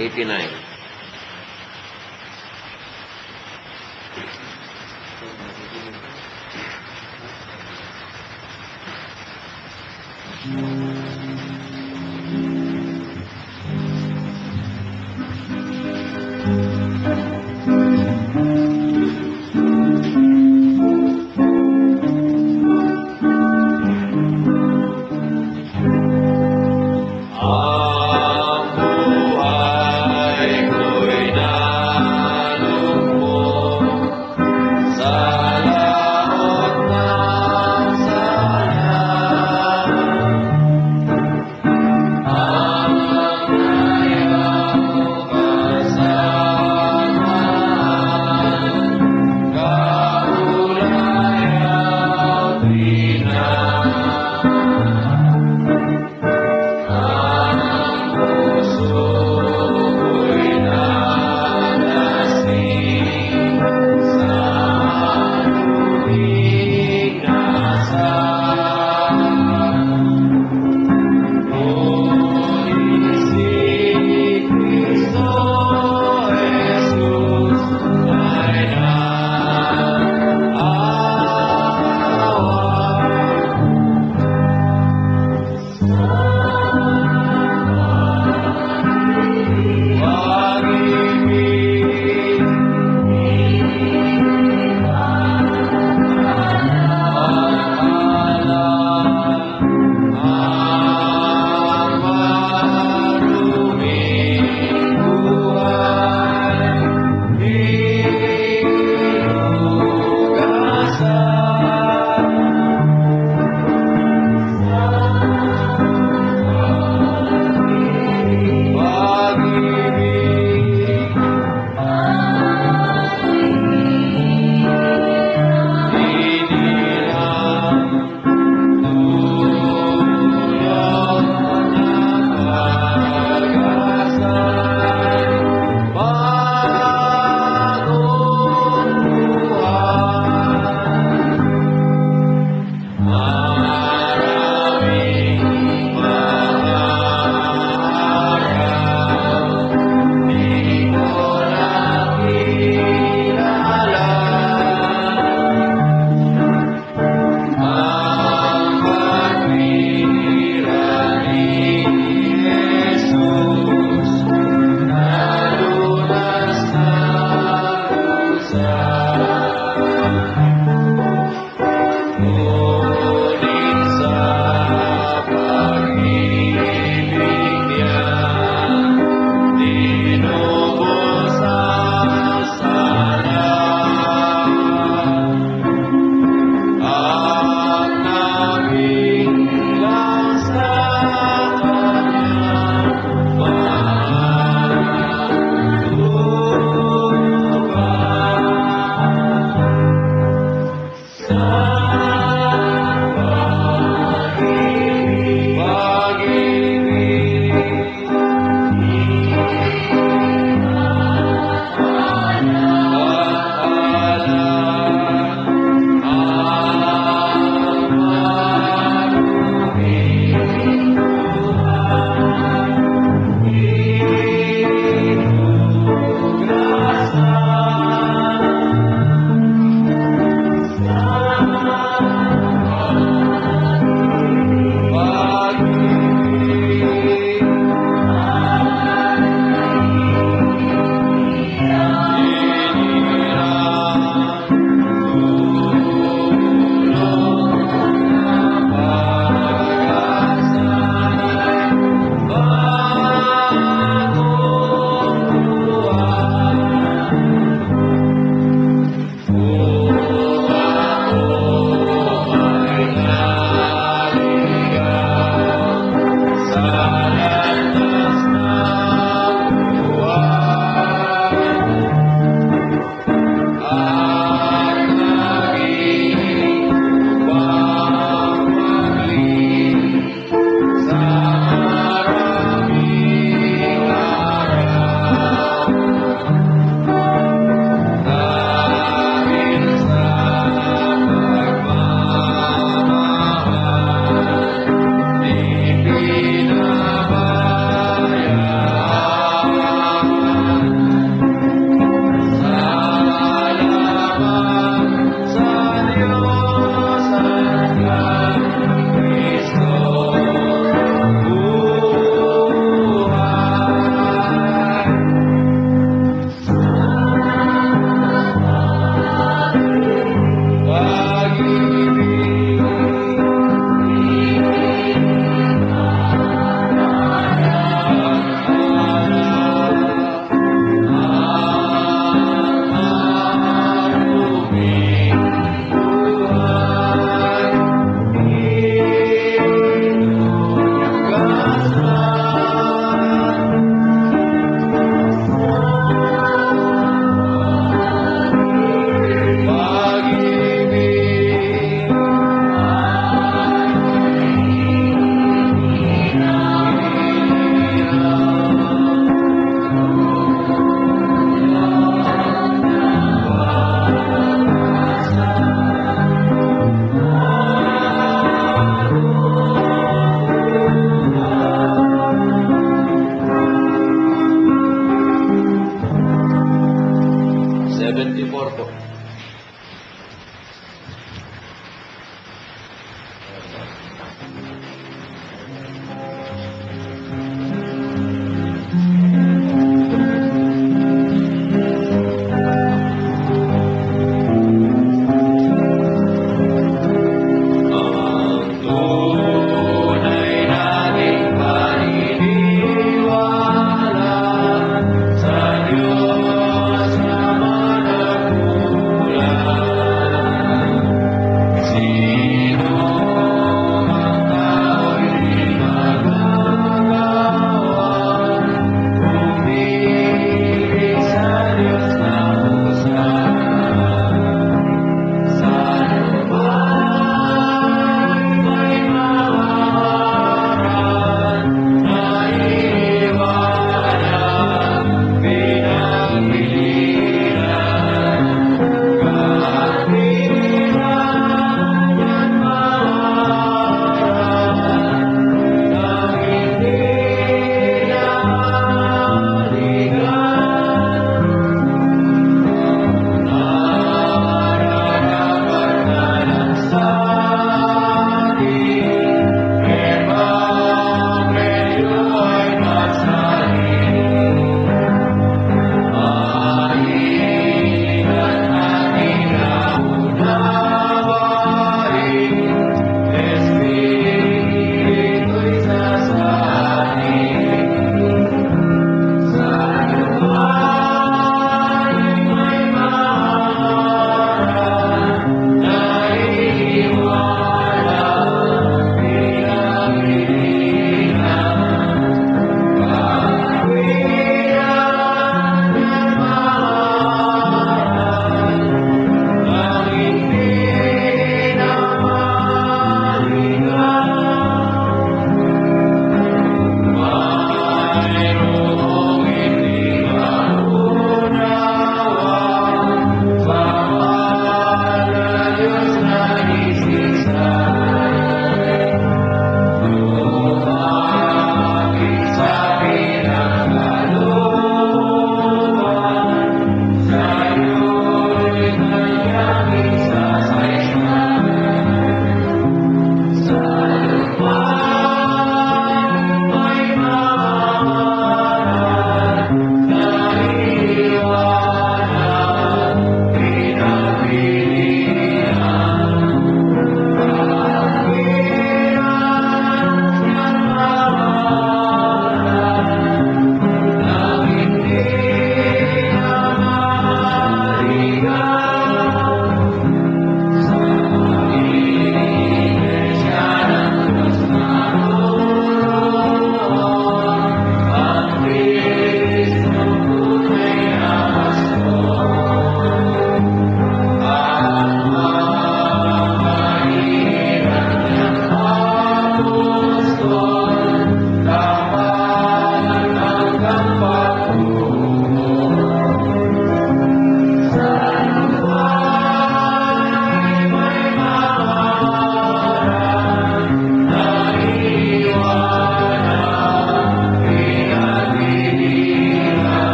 89. Ang buhay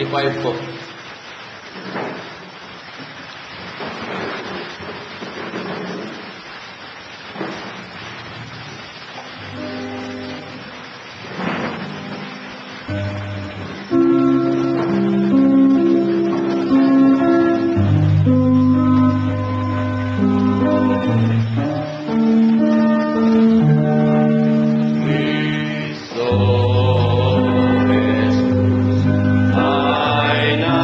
25 po. I know.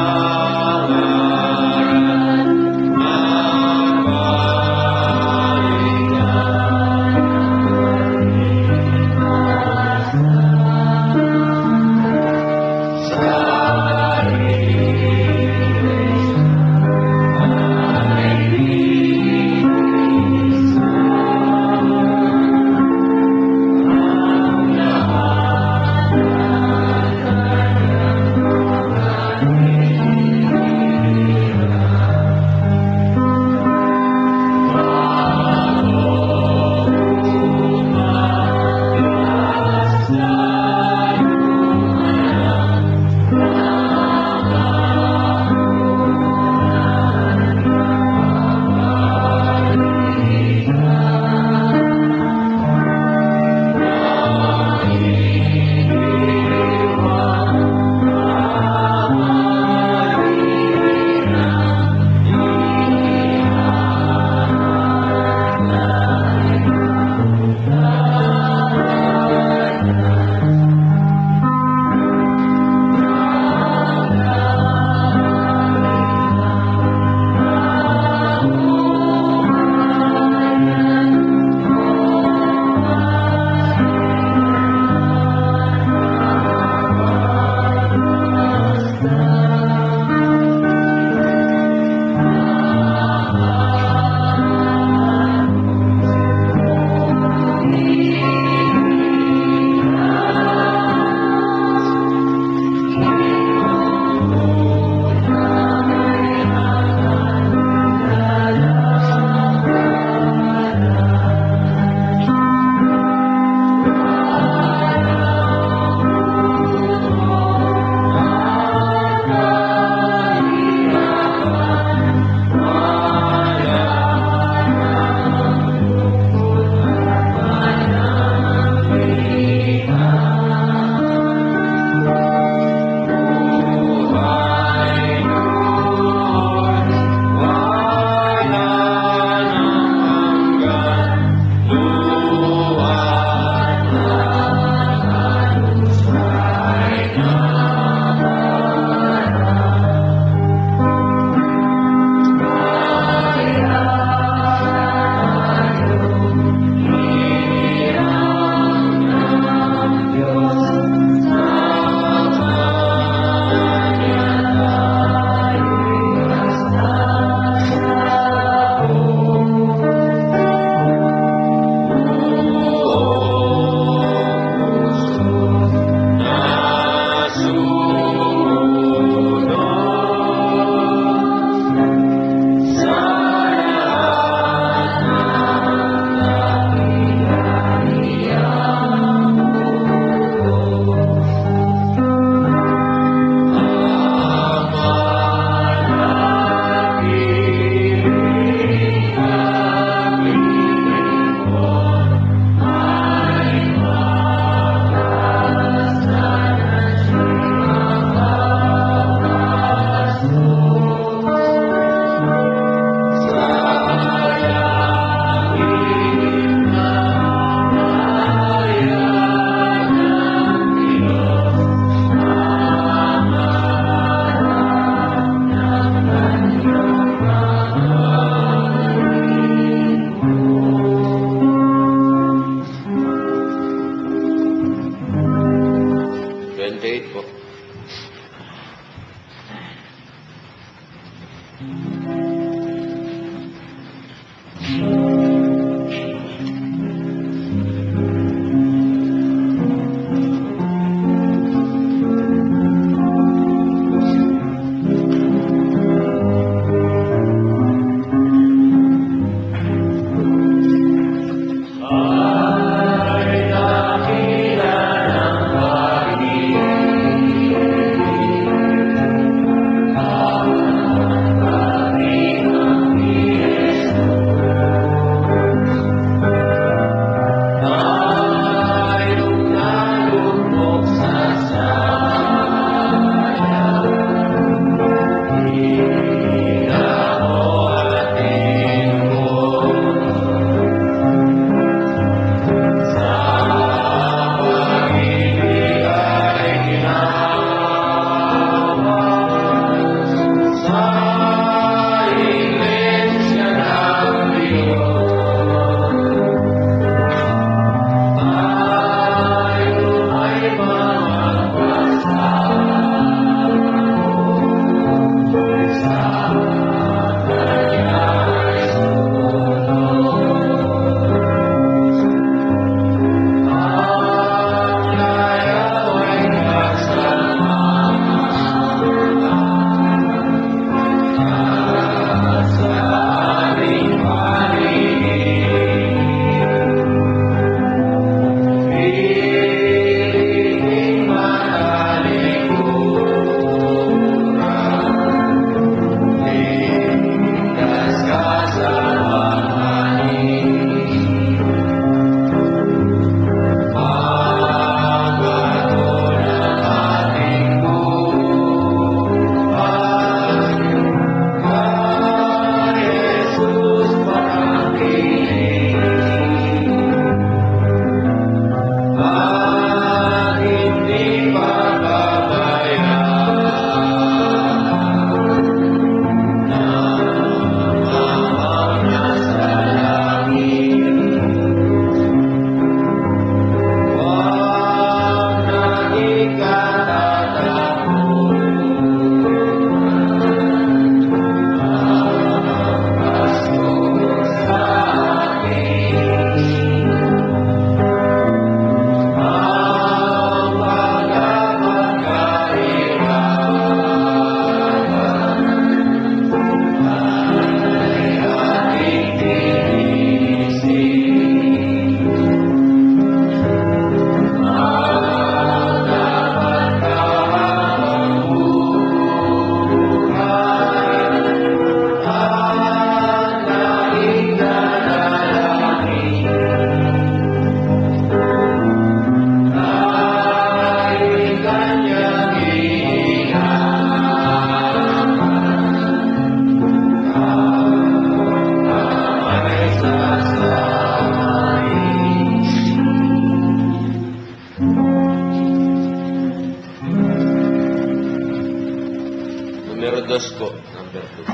Dos po, number 2.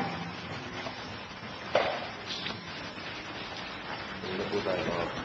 Hindi po tayo makapit.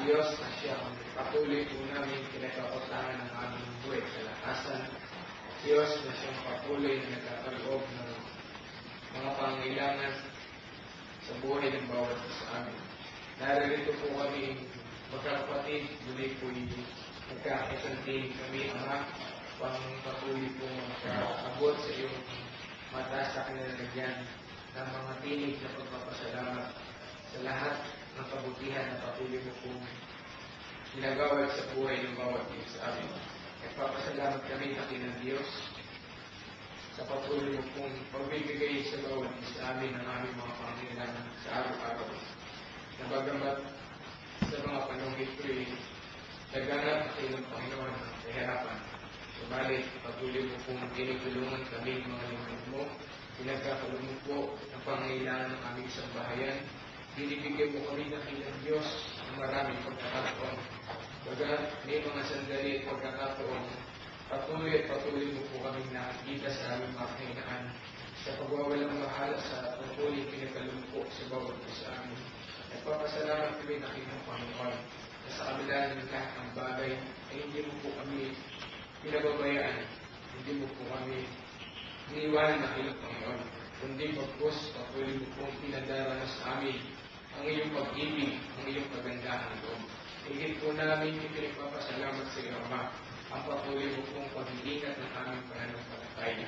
Diyos na siya ang patuloy po namin kinakautangan ng aming buhay kalakasan. Diyos na siyang patuloy na nagkakaloob ng mga pangailangan sa buhay ng bawat isa sa amin. Narito po kami magkakapatid, muli po'y nagkakasantin kami, Ama, pang patuloy po magkaabot sa iyong mataas sa kanilalagyan ng mga tinig na pagpapasalamat sa lahat ng kabutihan na patuloy mo pong ginagawad sa buhay ng bawat isa sa amin. Nagpapasalamat kami na ng Diyos sa patuloy mo pong pagbibigay sa bawat isa sa amin ng aming mga pangangailangan sa araw-araw. Nabagamat sa mga panahon ito'y naganap sa iyong Panginoon ang kahirapan. Subalit, patuloy mo pong tinutulungan kami mga lingkod mo, pinagkakaroon mo po ang pangangailangan ng aming isang bahayan. Binibigyan mo kami ng ilang Diyos ng maraming pagkakataon. Bagat may mga sandali at pagkakataon, patuloy mo po kami nakikita sa aming mga kahinaan sa pagwawalang mahala sa patuloy pinakalumpo sa bawat isa amin. Nagpapasalamat kami na inyong Panginoon na sa kabila ng lahat ng bagay ay hindi mo po kami pinababayaan, hindi mo po kami iniwanan na inyong Panginoon, kundi pagpos patuloy mo pong pinadaranas sa amin ang iyong pag-ibig, ang iyong kagandahan doon. Higit po namin pinagpapasalamat sa iyo, Ama, ang patuloy mo pong pag-iingat ng aming pananampalataya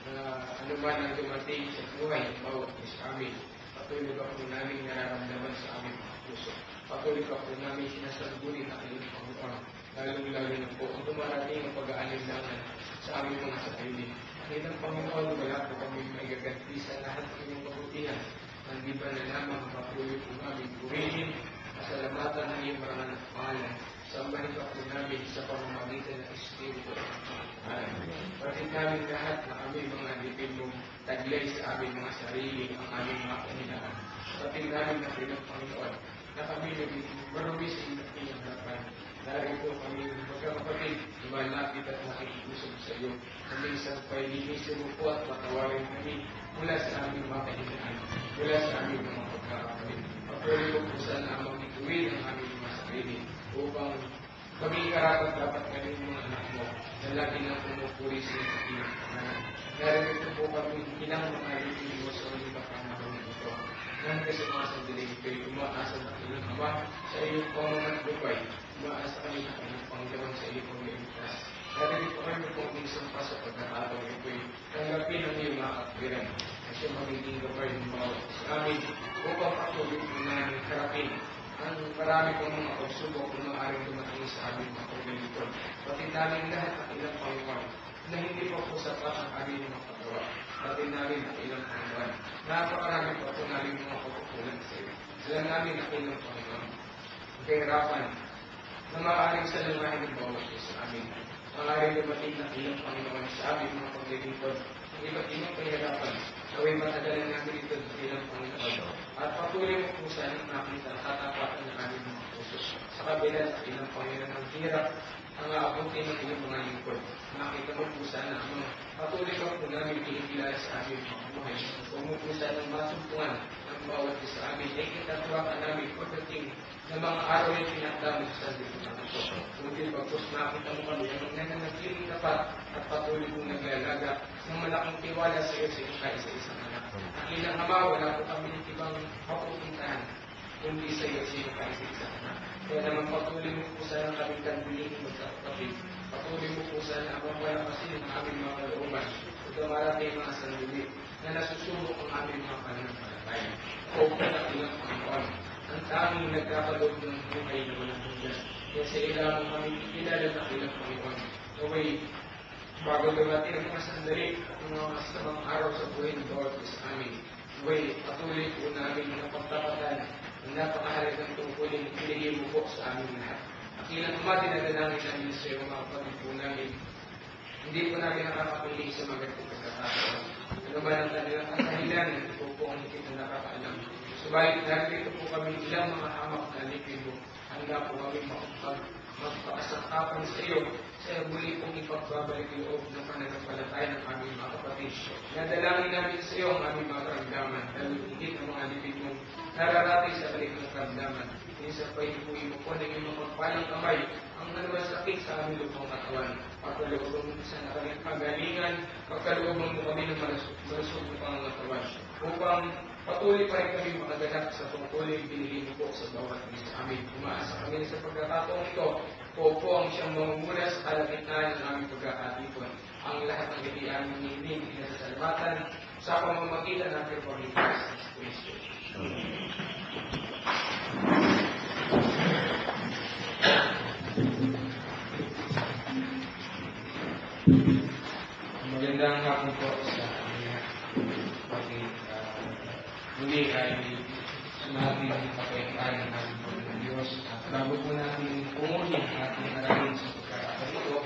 na anuman ang dumating sa buhay ng bawat isa amin. Patuloy ka po namin nararamdaman sa aming mga puso. Patuloy ka po namin sinasagunin ang iyong Panginoon. Lalong-lalo na po ang dumarating ang pag-aalinlangan sa aming mga sarili. Ang Panginoon, wala po kami maigaganti sa lahat ng iyong kabutihan. Hindi ba na lamang patuloy po namin purihin, pasalamatan ng iyong marangal na pangalan. Sambahin ka po namin sa pamamagitan ng Espiritu at Panginoon. Pagkat namin lahat na kami mga lipid mong taglay sa aming mga sarili, ang aming mga kahinaan. Pagkat namin na pinang Panginoon, na kami naging marumi sa iyong harapan. Narito kami magkakapatid, lumalapit at makikipusog sa iyo. Kami isang pailinisin mo po at patawarin kami mula sa aming mga kahinaan, mula sa aming mga pagkakapatid. Patuloy ko po sana amang ituwin ang aming mga sarili upang kami karapat dapat kami mga anak mo na lagi na pumupuri sa iyong pangalan. Narito po kami ilang mga lipid mo sa ulit ang panahon ito. Nang kasi mga sandali ito'y umaasa na ilang Ama sa iyong pamamanlupay. Umaasa kami ng inyong Panginoon sa iyong pag-iligtas. Narito po kami kung isang pa sa pagkakataon ito'y tanggapin ang iyong mga kapwiran na siya magiging gabay ng bawat sa amin upang patuloy po namin harapin ang marami pong mga pagsubok na maaaring dumating sa aming mga paglilipod. Pati namin lahat ang ilang Panginoon na hindi pa po sapat ang aming mga pagawa. Pati namin ang ilang Panginoon. Napakarami pa po namin mga pagkukulang sa iyo. Sila namin ang ilang Panginoon. Ang kahirapan na maaaring salangahin ng bawat sa amin. Maaaring dumating ng ilang Panginoon sa aming mga paglilipod. Ang iba't ibang kahirapan, gawin matagalan namin ito ng ilang Panginoon. At patuloy mo po sana nakita tatapatan ng aming mga puso. Sa kabila ng ilang Panginoon ng hirap, ang aabutin ng ilang mga lingkod. Nakita mo po sana ang patuloy ka po namin pinikilala sa aming mga buhay. Huwag mo po sana masumpungan ng bawat isa amin. Ay kitatawakan namin pagdating ng mga araw yung pinagdamit sa dito na ito. Ngunit pagpos nakita mo kami ang nananatiling tapat at patuloy kong naglalaga ng malaking tiwala sa iyo sa iyong kaisa-isang anak. Ang ilang Ama, wala po kami ng ibang mapupuntahan kundi sa iyo sa iyong kaisa-isang anak. Kaya naman patuloy mo po sana kami kandulihin magkakapatid. Patuloy mo po sana ang mapalakasin ang aming mga kalooban. At dumarating mga sandali na nasusubok ang aming mga pananampalataya. O ang ilang Panginoon, ang tanging nagkakaloob ng buhay na walang hanggan. Kaya sa ilang kami kilala ng ilang Panginoon. Okay, bago dumating ang mga sandali at mga masamang araw sa buhay ng bawat isa amin. Okay, patuloy po namin ang pagtapatan ang napakahalagang tungkulin pinigay mo po sa aming lahat. At ilang Ama, dinadalangin namin sa iyo mga kapatid po namin. Hindi po namin nakakapiling sa mga ganitong pagkakataon. Ano ba ang kanilang kahilan? Ito po ang hindi na nakakaalam. Subalit, narito po kami ilang mga hamak na lipido. Handa po kami magpakasakapan sa iyo sa muli pong ipagbabalik loob ng pananampalataya ng aming mga kapatid. Nadalangin namin sa iyo ang aming mga karamdaman dahil higit ang mga lipid mong nararating sa balik ng karamdaman. Minsan pa inuwi mo po na iyong magpalang kamay ang naluwas sakit sa aming lupang katawan. Pagkalooban mo sa kanyang pagalingan, pagkalooban mo kami ng malusog ng pangangatawan. Upang upang patuloy pa rin kami makaganap sa tungkulin binigay mo po sa bawat isa sa amin. Umaasa kami sa pagkakataong ito, po ang siyang mangunguna sa kalagitnaan ng aming pagkakatipon. Ang lahat ng gabi aming hinihiling, pinasasalamatan sa pamamagitan ng ating Panginoon sa Kristo. Magandang hapon po sa amin muli ay sumabing kapayapaan ng ating Panginoon Diyos. At bago po natin pumunin ang ating aralin sa pagkakataon ito,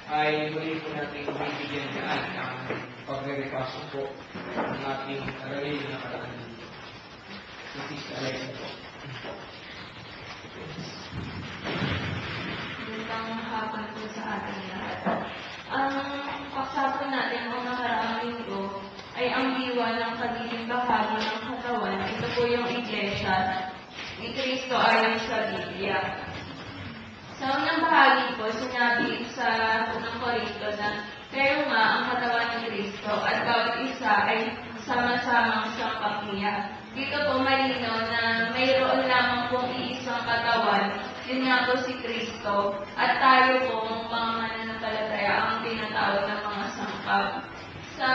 ay muli po natin bibigyan daan ang pagre-repaso po ng ating aralin na karaan. Isis Alexa po. Magandang hapon po sa ating lahat. Ang pagsapon natin ng nakaraang linggo ay ang diwa ng kagiling bahagi ng katawan. Ito po yung iglesia ni Kristo ayon sa Biblia. Sa unang bahagi po, sinabi sa unang Korinto na kayo nga ang katawan ni Kristo at bawat isa ay sama-samang siyang pamilya. Dito po malinaw na mayroon lamang pong iisang katawan, yun nga po si Kristo, at tayo po mga mananampalataya ang tinatawag ng mga sangkap. Sa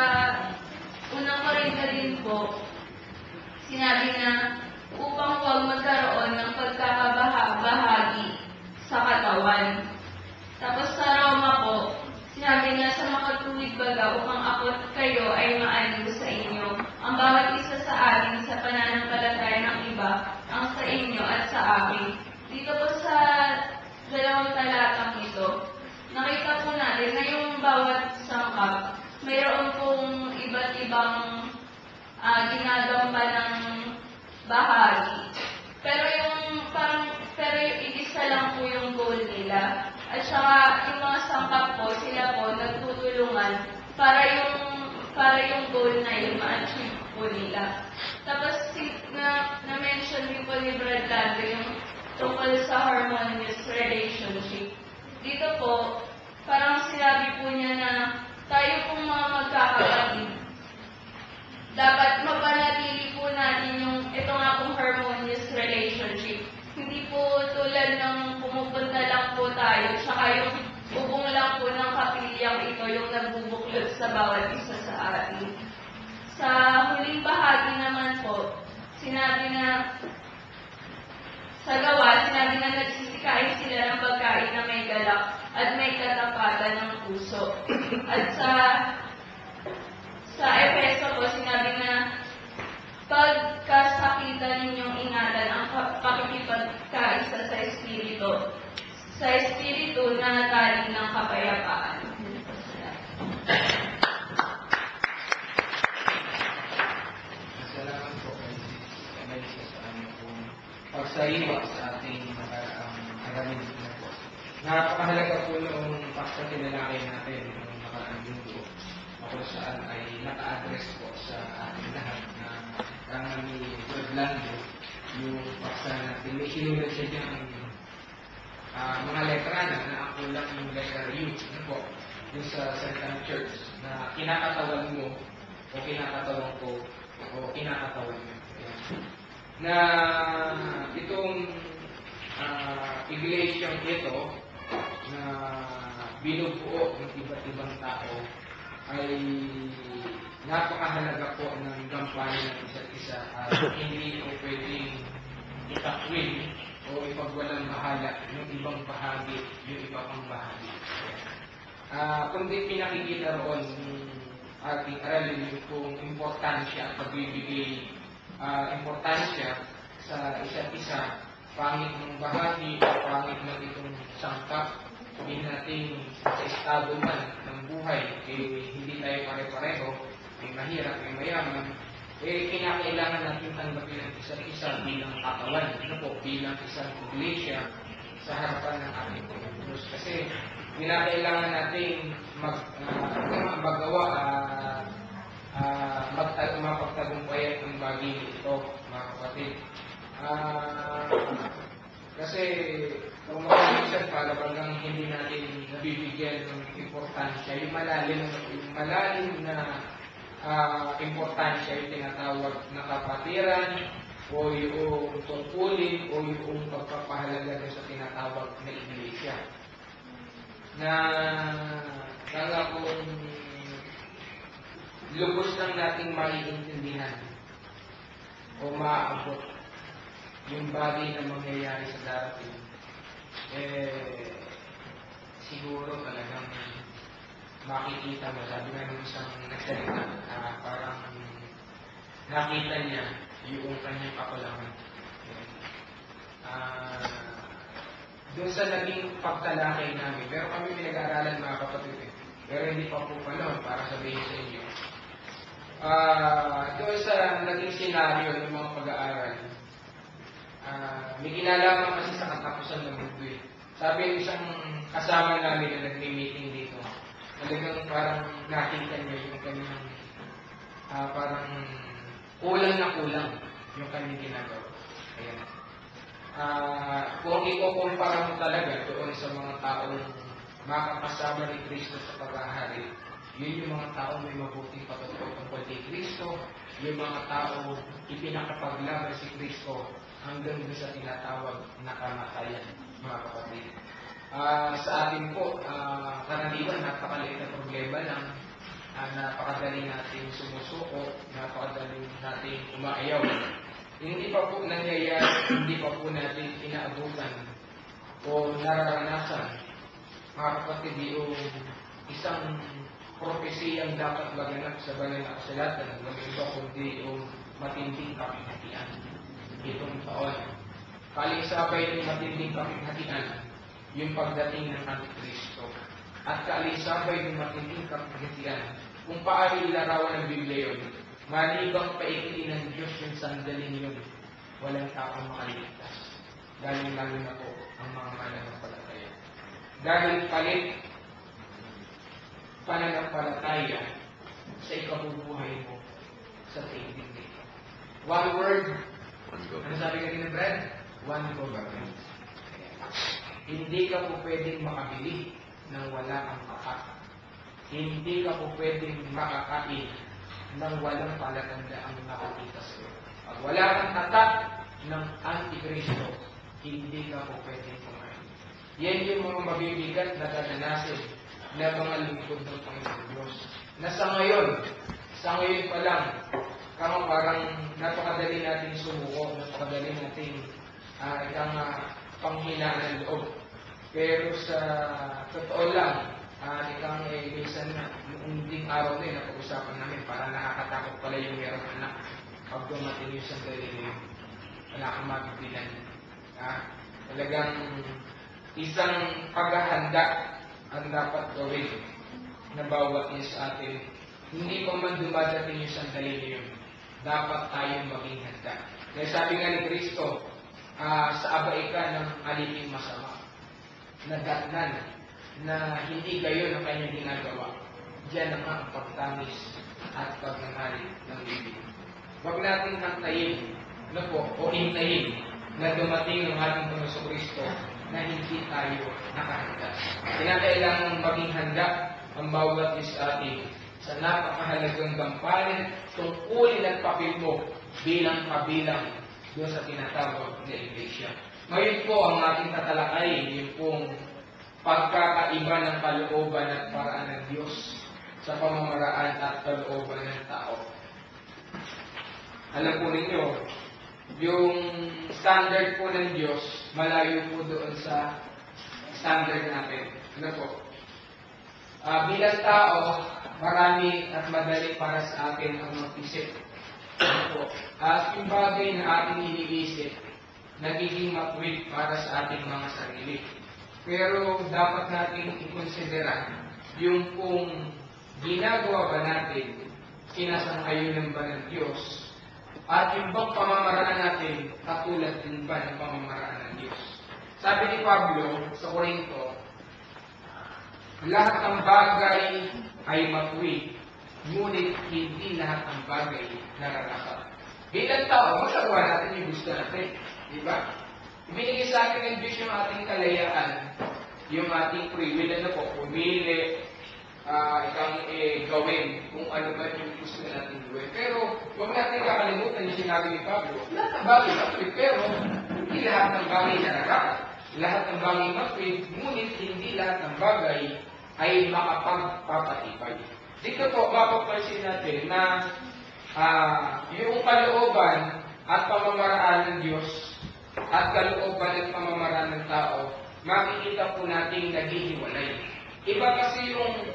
unang Korinto din po, sinabi na upang huwag magkaroon ng pagkakabahagi sa katawan. Tapos sa Roma po, sinabi na sa makatuwid baga upang ako at kayo ay maaliw sa inyo. Ang bawat isa sa atin sa pananampalataya ng iba, ang sa inyo at sa akin. Dito po sa dalawang talatang ito, nakita po natin na yung bawat sangkap, mayroon pong iba't ibang ginagamba ng bahagi. Pero yung isa lang po yung goal nila. At saka yung mga sangkap po, sila po nagtutulungan para yung goal na yun ma-achieve po nila. Tapos na-mention din po ni Brad Lando yung tungkol sa harmonious relationship. Dito po, parang sinabi po niya na tayo pong mga magkakapatid, dapat mapanatili po natin yung ito nga pong harmonious relationship. Hindi po tulad ng pumupunta lang po tayo, tsaka yung bubong lang po ng kapilyang ito yung nagbubuklod sa bawat isa sa atin. Sa huling bahagi naman po, sinabi na sa gawa, sinabi na nagsisikain sila ng pagkain na may galak at may katapatan ng puso. At sa Efeso po, sinabi na pagkasakitan ninyong ingatan ang pakikipagkaisa sa Espiritu na taling ng kapayapaan. Salamat po kay Alexa sa aming pong pagsariwa sa ating aralin na po. Napakahalaga po noong pagkakinalaki natin noong nakaraang linggo, kung saan ay naka-address po sa ating lahat na kami Orlando, yung paksa natin. May sinulat siya dyan mga letra na ako lang yung letter U. Ano po? Yung sa Satan Church na kinakatawan mo o kinakatawan ko o kinakatawan mo. Na itong iglesyang ito na binubuo ng iba't ibang tao ay napakahalaga po ng gampanan ng isa't isa at hindi po pwedeng itakwil o ipagwalang bahala yung ibang bahagi, yung iba pang bahagi. Kundi pinakikita roon ng ating aralin yung importansya at pagbibigay importansya sa isa't isa, pangit ng bahagi o pangit ng itong sangkap. Sabihin natin sa estado man ng buhay, hindi tayo pare-pareho, may mahirap, may mayaman, kinakailangan natin tanggapin ang isa't isa bilang katawan, bilang isang iglesia sa harapan ng ating Panginoon. Kasi kinakailangan natin magawa mapagtagumpayan ng bagay ito, mga kapatid. Kasi kung makaligsan para bagang hindi natin nabibigyan ng importansya, yung malalim na importansya yung tinatawag na kapatiran o yung tungkulin o yung pagpapahalaga sa tinatawag na iglesia. Na kaya kung lubos lang nating maiintindihan o maaabot yung bagay na mangyayari sa darating, siguro talagang makikita mo, sabi nga ng isang nagsalita, parang nakita niya yung kanyang kakulangan. Doon sa naging pagtalakay namin, pero kami pinag-aaralan mga kapatid, pero hindi pa po panon para sabihin sa inyo. Doon sa naging senaryo ng mga pag-aaral, may kinalaman kasi sa katapusan ng mundo. Sabi ng isang kasama namin na nag-meeting dito, talagang parang nakita niya yung kanyang parang kulang na kulang yung kanyang ginagawa. Ayan. Kung ikukumpara mo talaga doon sa mga taong makakasama ni Kristo sa paghahari, yun yung mga taong may mabuting patutuo tungkol kay Kristo, yung mga taong ipinakapaglaban si Kristo hanggang sa tinatawag na kamatayan, mga kapatid. Sa atin po, karaniwan, napakaliit na problema lang, napakadali natin sumusuko, napakadali natin umaayaw. Hindi pa po nangyayari, hindi pa po natin inaabutan o nararanasan, mga kapatid, yung isang propesiyang dapat maganap sa banal na kasulatan ng iba kundi yung matinding kapighatian. Itong taon, kalisabay ng matinding kapighatian, yung pagdating ng Antikristo. At kalisabay ng matinding kapighatian, kung paano ilarawan ng Biblia yun, malibang paikli ng Diyos yung sandaling yun, walang taong makaligtas. Galing-lalo na po ang mga mananampalataya. Dahil palit pananampalataya sa ikabubuhay mo sa daigdig nito. One word, ano sabi ka rin, Brad? One government. Hindi ka po pwedeng makabili nang wala kang tatak. Hindi ka po pwedeng makakain nang walang palatandaan nakakita sa iyo. Pag wala kang tatak ng Antikristo, hindi ka po pwedeng kumain. Yan yung mga mabibigat na dadanasin na mga lingkod ng Panginoon Diyos. Na sa ngayon pa lang, parang napakadali natin sumuko, napakadali natin panghinaan ng loob. Pero sa totoo lang, minsan na, noong ding araw na yun, napag-usapan namin, parang nakakatakot pala yung merong anak. Pag dumating yung sandali na yun, wala kang mabibilan. Talagang isang paghahanda ang dapat gawin na bawat isa sa atin. Hindi pa man dumadating yung sandali na yun, dapat tayong maging handa. Kaya sabi nga ni Kristo, sa abay ka ng aliping masama, nadatnan na hindi gayon ang kanyang ginagawa. Diyan ang pagtamis at pagnangalit ng ibig. Huwag natin kantayin o hintayin na dumating ang ating Panginoon Kristo na hindi tayo nakahanda. Kinakailangan maging handa ang bawat isa atin sa napakahalagang gampanin, tungkulin at papel mo bilang kabilang doon sa tinatawag na Iglesia. Ngayon po ang ating tatalakayin, yung pong pagkakaiba ng kalooban at paraan ng Diyos sa pamamaraan at kalooban ng tao. Alam po ninyo, yung standard po ng Diyos, malayo po doon sa standard natin. Ano po? Bilang tao, marami at madali para sa atin ang mag-isip. Ano po? At yung bagay na ating iniisip, nagiging matwid para sa ating mga sarili. Pero dapat natin ikonsidera yung kung ginagawa ba natin, sinasang-ayunan ba ng Diyos, at yung bang pamamaraan natin, katulad din ba ng pamamaraan ng Diyos. Sabi ni Pablo sa Korinto, lahat ng bagay ay matuwid, ngunit hindi lahat ng bagay nararapat. Bilang tao, magagawa natin yung gusto natin. Di ba? Ibinigay sa atin ng Diyos yung ating kalayaan, yung ating free will, pumili, gawin kung ano ba yung gusto natin gawin. Pero huwag natin kakalimutan yung sinabi ni Pablo, lahat ng bagay matuwid, pero hindi lahat ng bagay nararapat. Lahat ng bagay matuwid, ngunit hindi lahat ng bagay ay makapagpapatibay. Dito po, mapapansin natin na yung kalooban at pamamaraan ng Diyos at kalooban at pamamaraan ng tao, makikita po natin naghihiwalay. Iba kasi yung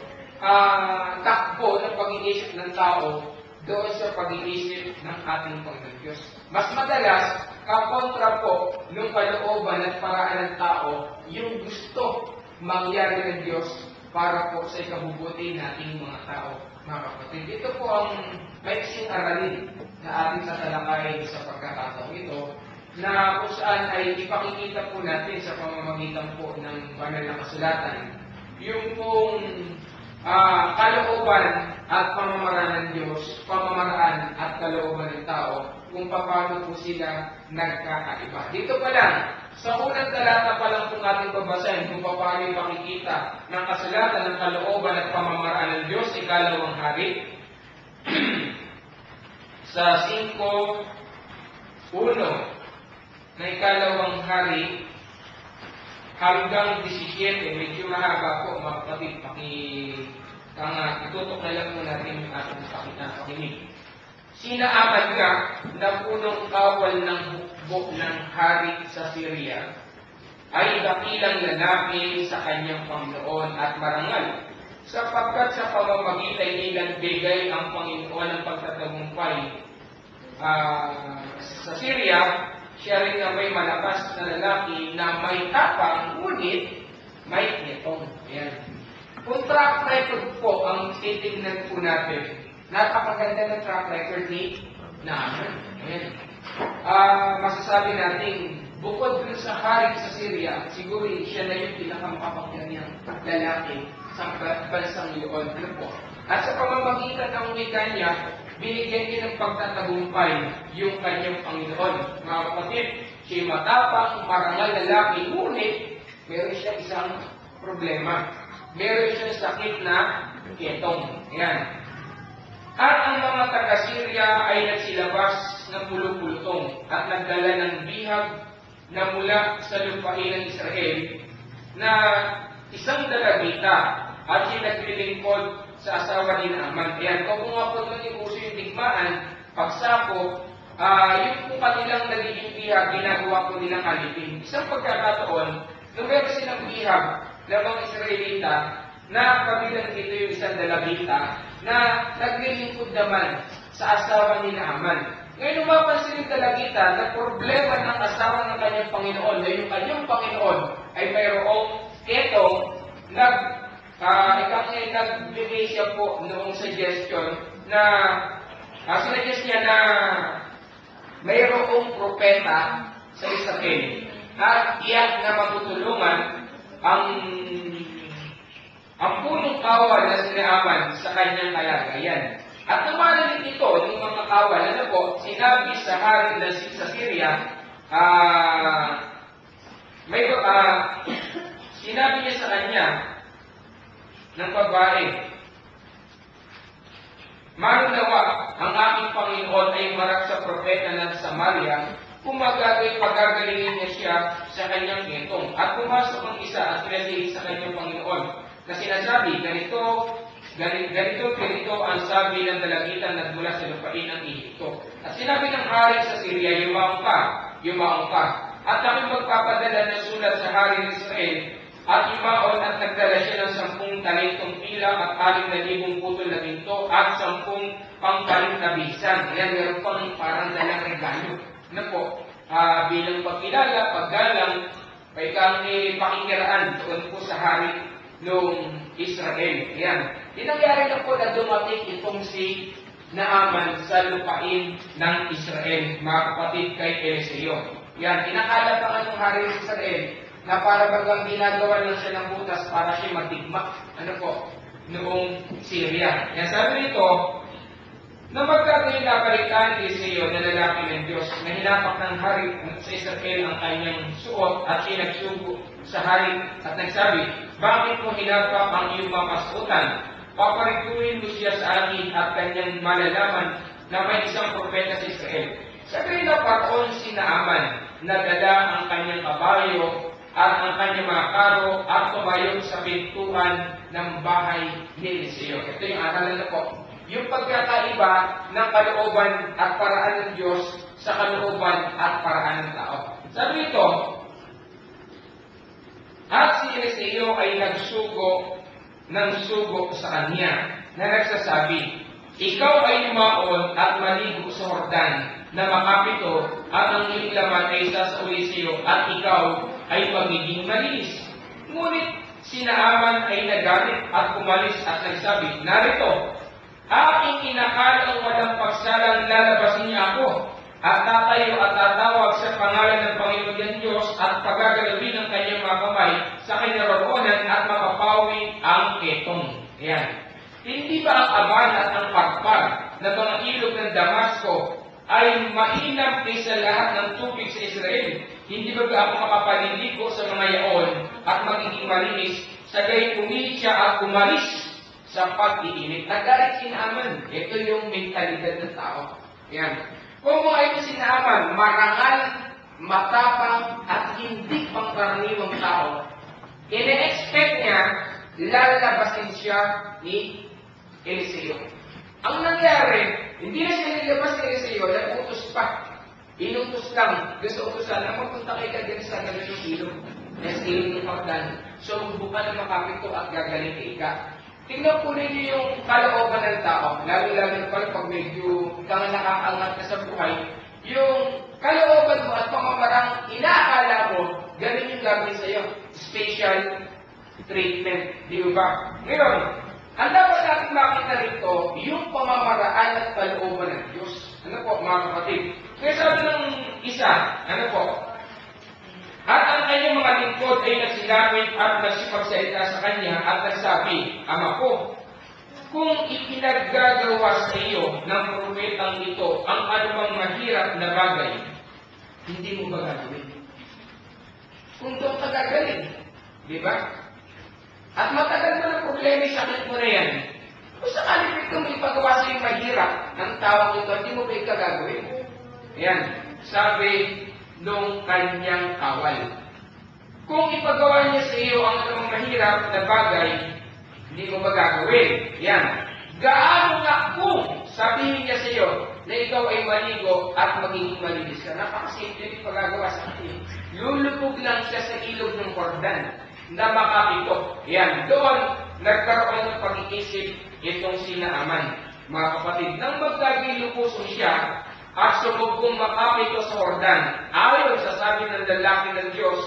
takbo ng pag-iisip ng tao doon sa pag-iisip ng ating Panginoon Diyos. Mas madalas, kakontra po ng kalooban at paraan ng tao yung gusto mangyari ng Diyos para po sa ikabubuti nating mga tao, mga kapatid. Ito po ang maiksing aralin na ating tatalakayin sa pagkakataong ito, na kung saan ay ipakikita po natin sa pamamagitan po ng banal na kasulatan yung pong kalooban at pamamaraan ng Diyos, pamamaraan at kalooban ng tao, kung paano po sila nagkakaiba. Dito pa lang, sa unang talata pa lang kung ating babasahin kung paano ipakikita ng kasulatan ng kalooban at pamamaraan ng Diyos, ikalawang hari. Sa 5:1 na ikalawang hari hanggang 17, medyo mahaba po mga kapatid, itutok na lang po natin yung ating pakinig. Sinaaman nga na punong kawal ng hukbo ng hari sa Syria ay dakilang lalaki sa kanyang Panginoon at marangal, sapagkat sa pamamagitan nilang bigay ang Panginoon ng pagtatagumpay sa Syria. Siya rin na may malakas na lalaki na may tapang, ngunit may netong. Ayan. Kung track record po ang titignan po natin, napakaganda ng track record ni Naaman. Ayan. Masasabi natin, bukod dun sa hari sa Syria, siguro siya na yung pinakamakapangyarihang lalaki sa bansang yun. Ano po? At sa pamamagitan ng wika niya, binigyan niya ng pagtatagumpay yung kanyang Panginoon. Mga kapatid, siya matapang, marangal lalaki, ngunit meron siya isang problema. Meron siyang sakit na ketong. Ayan. At ang mga taga-Syria ay nagsilabas ng pulupulutong at nagdala ng bihag na mula sa lupain ng Israel na isang dalagita at siya naglilingkod sa asawa ni Naaman. Ayan, kung nga po naging uso yung digmaan, pagsako, yung po kanilang nagiging bihag, ginagawa po nilang alipin. Isang pagkakataon, nung meron silang bihag ng mga Israelita, na kabilang dito yung isang dalagita, na naglilingkod naman sa asawa ni Naaman. Ngayon, mapansin yung dalagita na problema ng asawa ng kanyang Panginoon, na yung kanyang Panginoon ay mayroong ketong nagbigay siya po noong suggestion na sinuggest niya na mayroong propeta sa Israel at iyak na matutulungan ang punong kawal na sinaaman sa kanyang kalagayan. At namarinig ito ng mga kawal, ano po, sinabi sa hari na sa Syria, sinabi niya sa kanya ng babae, marunawa, ang aking Panginoon ay marak sa propeta ng Samaria, kung pagagalingin niya siya sa kanyang ketong. At pumasok ang isa at pinalihin sa kanyang Panginoon, na sinasabi, ganito ang sabi ng dalagitan nagmula sa lupain ng Ehipto. At sinabi ng hari sa Syria, yumaong ka. At aking magpapadala ng sulat sa hari ng Israel, at yumaon at nagdala siya ng 10 talentong pila at 6,000 putol na ginto at 10 pangpalit na bisan. Ayan, meron pang parang dalang regalo. Ano po? Bilang pagkilala, paggalang, may kang pakikiraan doon po sa hari noong Israel. Ayan. Nangyari na po na dumating itong si Naaman sa lupain ng Israel, mga kapatid kay Eliseo. Yan, inakala pa nga ng hari ng Israel na para bagang ginagawa lang siya ng butas para siya matigma. Ano po? Noong Syria. Yan, sabi nito, na magkakaroon na balikan ni Eliseo na lalaki ng Diyos na hinapak ng hari sa Israel ang kanyang suot at siya nagsugo sa hari at nagsabi, bakit mo hinapak ang iyong mga pasutan? paparituin mo siya sa akin at kanyang malalaman na may isang propeta sa Israel. Sa kanila Paraon si Naaman, nadala ang kanyang kabayo at ang kanyang mga karo at tumayo sa pintuan ng bahay ni Eliseo. Ito yung aralan na po. Yung pagkakaiba ng kalooban at paraan ng Diyos sa kalooban at paraan ng tao. Sabi ito, at si Eliseo ay nagsugo ng sugo sa kanya na nagsasabi, ikaw ay lumaon at maligo sa Hordan na makapito at ang iyong laman ay sasauli sa iyo at ikaw ay magiging malinis. Ngunit si Naaman ay nagalit at umalis at nagsabi, narito, aking inakalang walang pagsalang lalabasin niya ako at tatayo at tatawag sa pangalan ng Panginoon niyang Diyos at pagagalawin ng kanyang mga kamay sa kinaroroonan at mapapawi ang ketong. Ayan. Hindi ba ang aban at ang parpar na mga ilog ng Damasco ay mainam kaysa lahat ng tubig sa Israel? Hindi ba ako makapaliligo sa mga yaon at magiging malinis sa gayon umilit siya at umalis sa pag-iinit? Nagalit si Naaman. Ito yung mentalidad ng tao. Ayan. Kung mga ito si Naaman, marangal, matapang, at hindi pangkaraniwang tao, ine-expect niya, lalabasin siya ni Eliseo. Ang nangyari, hindi na siya nilabas ni Eliseo, nag-utos pa. Inutos lang, gusto utosan na magpunta kayo ka din sa ganitong ilog, na sa ilog ng Hordan. So, bukan na makapito at gagaling kay Ika. Tingnan po ninyo yung kalooban ng tao, lalo-lalo pala pag medyo kang nakakangat ka sa buhay, yung kalooban mo at pamamarang inaakala mo, ganun yung gagawin sa iyo. Special treatment, di ba? Ngayon, ang dapat natin makita rito, yung pamamaraan at kalooban ng Diyos. Ano po, mga kapatid? Kaya sabi ng isa, ano po, at ang kanyang mga lingkod ay nagsilapit at nagsipagsalita sa kanya at nagsabi, Ama ko, kung ipinaggagawa sa iyo ng propetang ito ang anumang mahirap na bagay, hindi mo ba gagawin? Kung doon ka gagaling, di ba? At matagal mo ng problema sa sakit mo na yan, kung sakali itong ipagawa sa iyo mahirap ng tawag ito, hindi mo ba ikagagawin? Yan, sabi nung kanyang kawal. Kung ipagawa niya sa iyo ang anumang mahirap na bagay, hindi mo ba gagawin? Yan. Gaano nga kung sabihin niya sa iyo na ikaw ay maligo at magiging malinis ka? Napakasimple yung pagagawa sa akin. Lulubog lang siya sa ilog ng Hordan na makapito. Yan. Doon, nagkaroon ng pag-iisip itong si Naaman. Mga kapatid, nang magkagilupuso siya, at sumugong makapito sa Hordan, ayon sa sabi ng lalaki ng Diyos,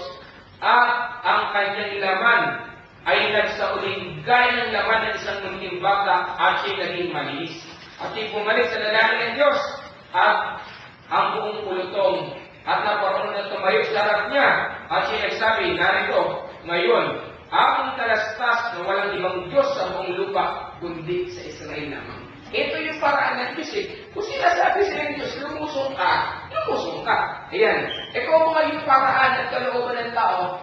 at ang kanyang laman ay nagsauling gaya ng laman ng isang munting baka at siya naging malinis. At siya bumalik sa lalaki ng Diyos at ang buong pulutong at naparoon na tumayo sa harap niya at siya nagsabi, narito, ngayon, aking talastas na walang ibang Diyos sa buong lupa, kundi sa Israel lamang. Ito yung paraan ng Diyos eh. Kung sinasabi sa Diyos, lumusong ka, lumusong ka. Ayan. E kung mga yung paraan at kalooban ng tao,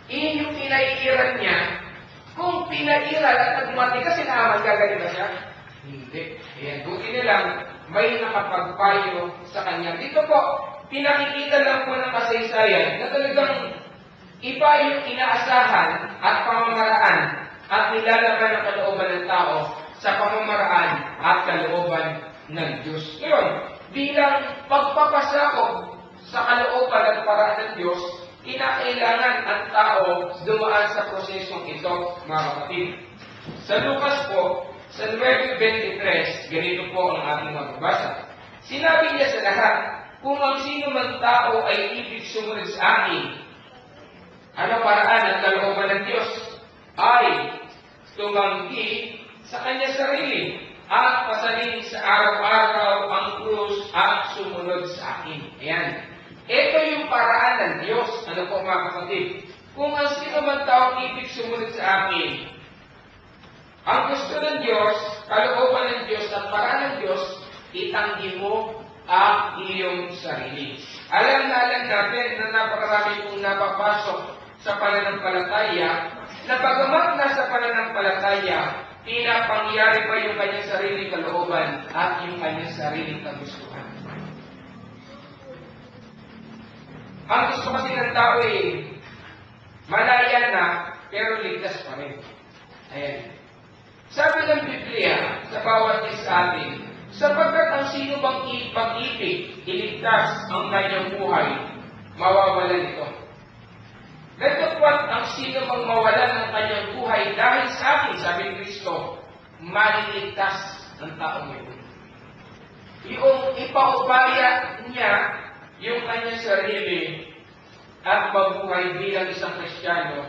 iyon yung pinaiiran niya, kung pinaiiran at nagmati kasi Naaman, gagaling ba siya? Hindi. Ayan. Buti na lang, may nakapagpayo sa kanya. Dito po, pinakikita lang po ng kasaysayan na talagang iba yung inaasahan at pamamaraan at nilalaman ng kalooban ng tao sa pamamaraan at kalooban ng Diyos. Ngayon, bilang pagpapasakop sa kalooban at paraan ng Diyos, kinakailangan ang tao dumaan sa prosesong ito, mga kapatid. Sa Lucas po, sa 9:23, ganito po ang ating magbabasa. Sinabi niya sa lahat, kung ang sino man tao ay ibig sumunod sa akin, ano paraan ang kalooban ng Diyos? Ay tumanggi sa kanya sarili at pasalin sa araw-araw ang krus at sumunod sa akin. Ayan. Ito yung paraan ng Diyos. Ano po mga kapatid? Kung ang sino man tao ibig sumunod sa akin, ang gusto ng Diyos, kalooban ng Diyos at paraan ng Diyos, itanggi mo ang iyong sarili. Alam natin na napakarami kong napapasok sa pananampalataya, na bagamat nasa pananampalataya, pinapangyari pa yung kanyang sariling kalooban at yung kanyang sariling kagustuhan. Ang gusto kasi ng tao malaya na, pero ligtas pa rin. Ayan. Sabi ng Biblia sa bawat isa atin, sapagkat ang sino bang pag-ibig, iligtas ang kanyang buhay, mawawalan ito. Datapwat ang sino bang mawalan ng kanyang buhay dahil sa akin, sabi ni Kristo, maliligtas ang taong ito. Yung ipaubaya niya yung kanyang sarili at mabuhay bilang isang Kristiyano,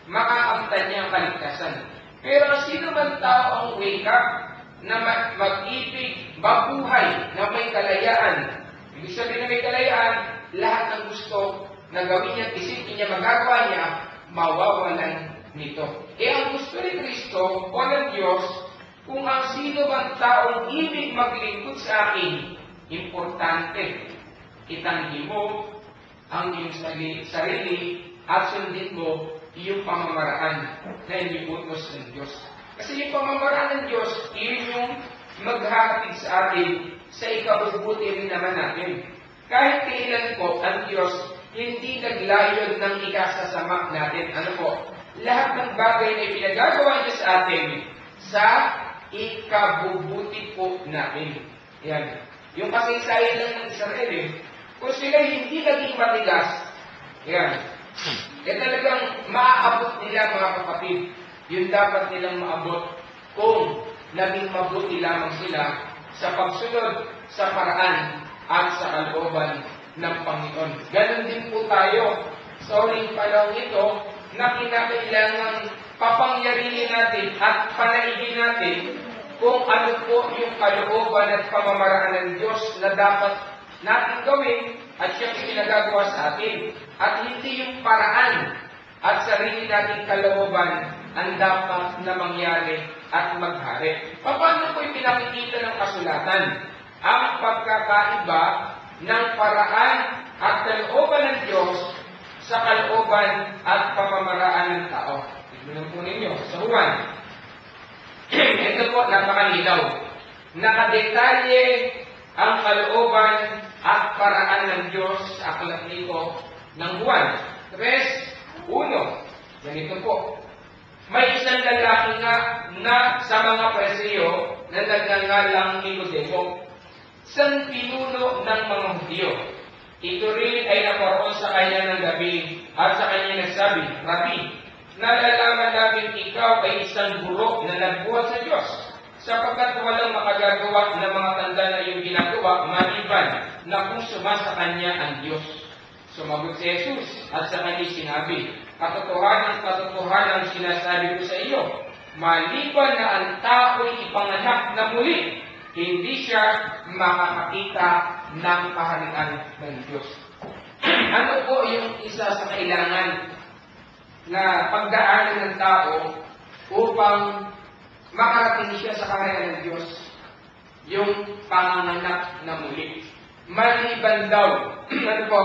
makakamtan niya ang kaligtasan. Pero ang sino man tao ang wake up na mag-ibig, mabuhay, na may kalayaan. Ibig sabihin na may kalayaan, lahat ng gusto na gawin niya at isipin niya, magagawa niya, mawawalan nito. Ang gusto ni Kristo o ng Diyos, kung ang sino bang taong ibig maglingkod sa akin, importante, itanggi mo ang iyong sarili at sundin mo iyong pamamaraan na iniutos ng Diyos. Kasi yung pamamaraan ng Diyos, iyon yung maghahatid sa atin sa ikabubuti rin naman natin. Kahit kailan po, ang Diyos hindi naglayon ng ikasasama natin. Ano po? Lahat ng bagay na pinagagawa niya sa atin, sa ikabubuti po natin. Yan. Yung kasaysayan lang ng Israel kung sila hindi naging matigas, yan, talagang maaabot nila mga kapatid. Yun dapat nilang maabot kung naging mabuti lamang sila sa pagsunod sa paraan at sa kalooban ng Panginoon. Ganon din po tayo sa huling panahon ito na kinakailangan papangyarihin natin at panaigin natin kung ano po yung kalooban at pamamaraan ng Diyos na dapat natin gawin at siyang pinagagawa sa atin. At hindi yung paraan at sarili nating kalooban ang dapat na mangyari at maghari. Paano po ipinakikita ng kasulatan ang pagkakaiba ng paraan at kalooban ng Diyos sa kalooban at pamamaraan ng tao? Tignan po ninyo sa Juan. Ito po, napakalinaw. Nakadetalye ang kalooban at paraan ng Diyos sa aklat nito ng Juan. 3:1. Ganito po. May isang lalaki nga na sa mga Pariseo na nagngangalang Nicodemo, isang pinuno ng mga Hudyo. Ito rin ay naparoon sa kanya ng gabi at sa kanya nagsabi, Rabbi, nalalaman namin ikaw ay isang guro na nagbuhat sa Diyos, sapagkat walang makagagawa ng mga tanda na iyong ginagawa maliban na kung sumasa kanya ang Diyos. Sumagot si Jesus at sa kanya sinabi, katotohanan sinasabi ko sa iyo, maliban na ang tao'y ipanganak na muli, hindi siya makakakita ng kaharian ng Diyos. Ano po yung isa sa kailangan na pagdaanan ng tao upang makarating siya sa kaharian ng Diyos? Yung panganganak na muli. Maliban daw, ano po,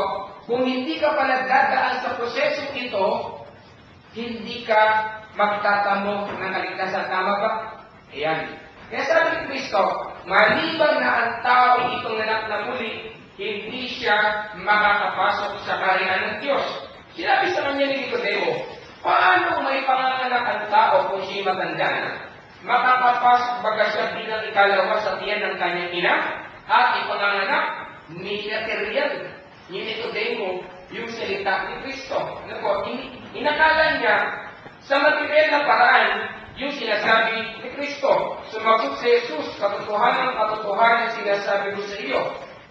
kung hindi ka pala dadaan sa prosesong ito, hindi ka magtatamo ng kaligtasan. Tama ba? Ayan. Kaya sabi ni Kristo, maliban na ang tao itong anak na muli, hindi siya makakapasok sa kaharian ng Diyos. Sinabi sa kanya ni Nicodemo, paano may panganganak ang tao kung siya'y matanda na? Makakapasok baga siya bilang ikalawa sa tiyan ng kanyang ina at ipanganganak ni material ni Nicodemo yung salita ni Kristo. Ano po? Inakala niya sa material na paraan yung sinasabi ni Kristo. Sumagot sa Jesus, katotohanan sinasabi ko sa iyo.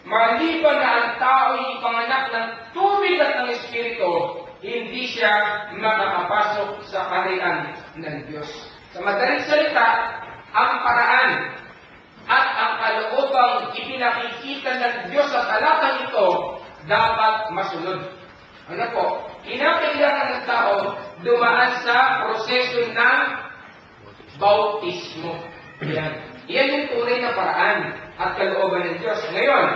Maliban na ang tao'y ipanganak ng tubig at ng Espiritu, hindi siya makakapasok sa kaharian ng Diyos. Sa madaling salita, ang paraan at ang kaloobang ipinakikita ng Diyos sa talatang ito dapat masunod. Ano po? Kinakailangan ng tao dumaan sa proseso ng bautismo. Yan. Yan yung tunay na paraan at kalooban ng Diyos. Ngayon,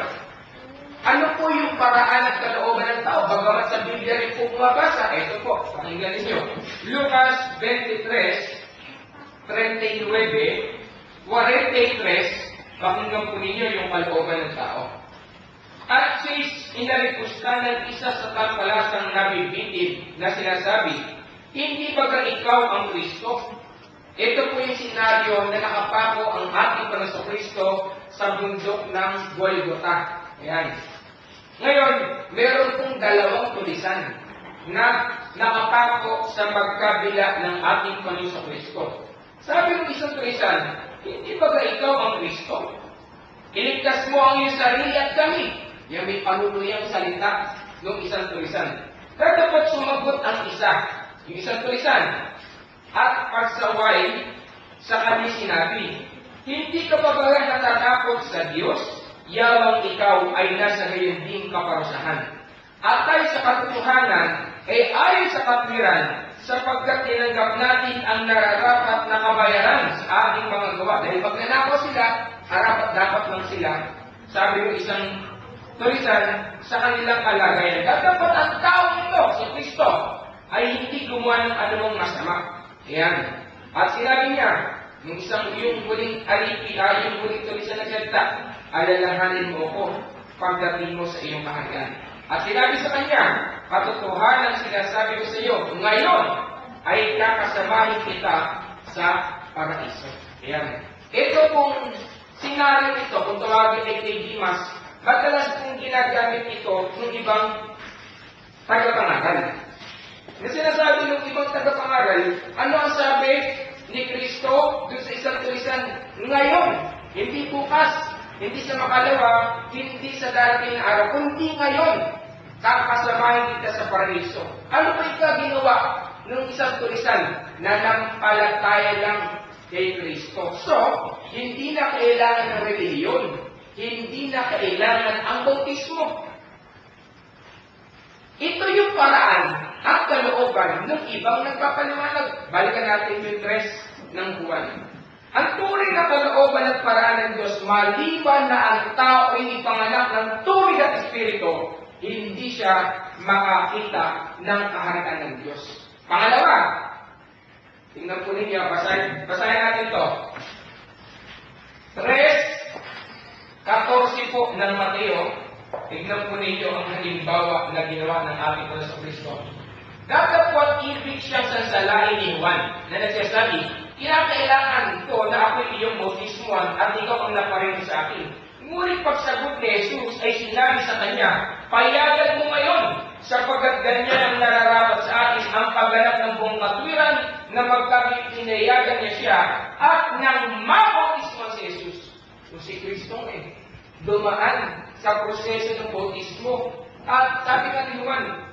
ano po yung paraan at kalooban ng tao? Bagamat sa Biblia rin po bumabasa. Ito po, pakinggan ninyo. Lucas 23, 39, 43, pakinggan po ninyo yung kalooban ng tao. At siya'y inaripusta ng isa sa tampalasang nabibitid na sinasabi, hindi baga ikaw ang Kristo? Ito po yung senaryo na nakapako ang ating Panginoong Kristo sa bundok ng Golgotha. Ayan. Ngayon, meron pong dalawang tulisan na nakapako sa magkabila ng ating Panginoong Kristo. Sabi ng isang tulisan, hindi baga ikaw ang Kristo? Iligtas mo ang iyong sarili at kami. Yan may panunuyang salita ng isang tulisan. Dapat sumagot ang isa, yung isang tulisan. At pagsaway sa kanya sinabi, hindi ka pa ba natatakot sa Diyos? Yawang ikaw ay nasa gayon ding kaparusahan. At tayo sa katotohanan ay ayon sa katwiran, sapagkat tinanggap natin ang nararapat na kabayaran sa ating mga gawa. Dahil magnanakaw sila, dapat lang sila. Sabi ng isang tulisan sa kanilang kalagayan. Dapat ang tao ito, si Kristo, ay hindi gumawa ng anumang masama. Ayan. At sinabi niya, yung huling tulisan na salita, alalahanin mo ako pagdating mo sa iyong kaharian. At sinabi sa kanya, katotohanan sinasabi ko sa iyo, ngayon ay kakasamahin kita sa paraiso. Ayan. Ito pong senaryo ito, kung tawagin ay kay Dimas, madalas pong ginagamit ito ng ibang tagapangaral. Na sinasabi ng ibang tagapangaral, ano ang sabi ni Kristo doon sa isang tulisan? Ngayon, hindi bukas, hindi sa makalawa, hindi sa darating na araw, kundi ngayon, kakasamahin kita sa paraiso. Ano ba ito ginawa ng isang tulisan? Nanampalataya lang kay Kristo. So, hindi na kailangan ng relihiyon. Hindi na kailangan ang bautismo. Ito yung paraan at kalooban ng ibang nagpapaliwanag. Balikan natin yung tres ng buwan. Ang tunay na kalooban at paraan ng Diyos, maliban na ang tao ay ipanganak ng tubig at espiritu, hindi siya makakita ng kaharian ng Diyos. Pangalawa, tingnan po ninyo, basahin natin ito. 3:14 po ng Mateo, tingnan po ninyo ang halimbawa na ginawa ng ating Panginoon Kristo. Datapwat ibig siyang sansalain ni Juan na nagsasabi, kinakailangan ko na ako'y iyong bautismuhan at ikaw ang naparin sa akin. Ngunit pagsagot ni Jesus ay sinabi sa kanya, payagan mo ngayon, sapagkat ganyan ang nararapat sa atin ang pagganap ng buong katwiran na magkabit pinayagan niya siya at nang mabautismo si Jesus. Kung si Kristo dumaan sa proseso ng bautismo. At sabi nga ni Juan,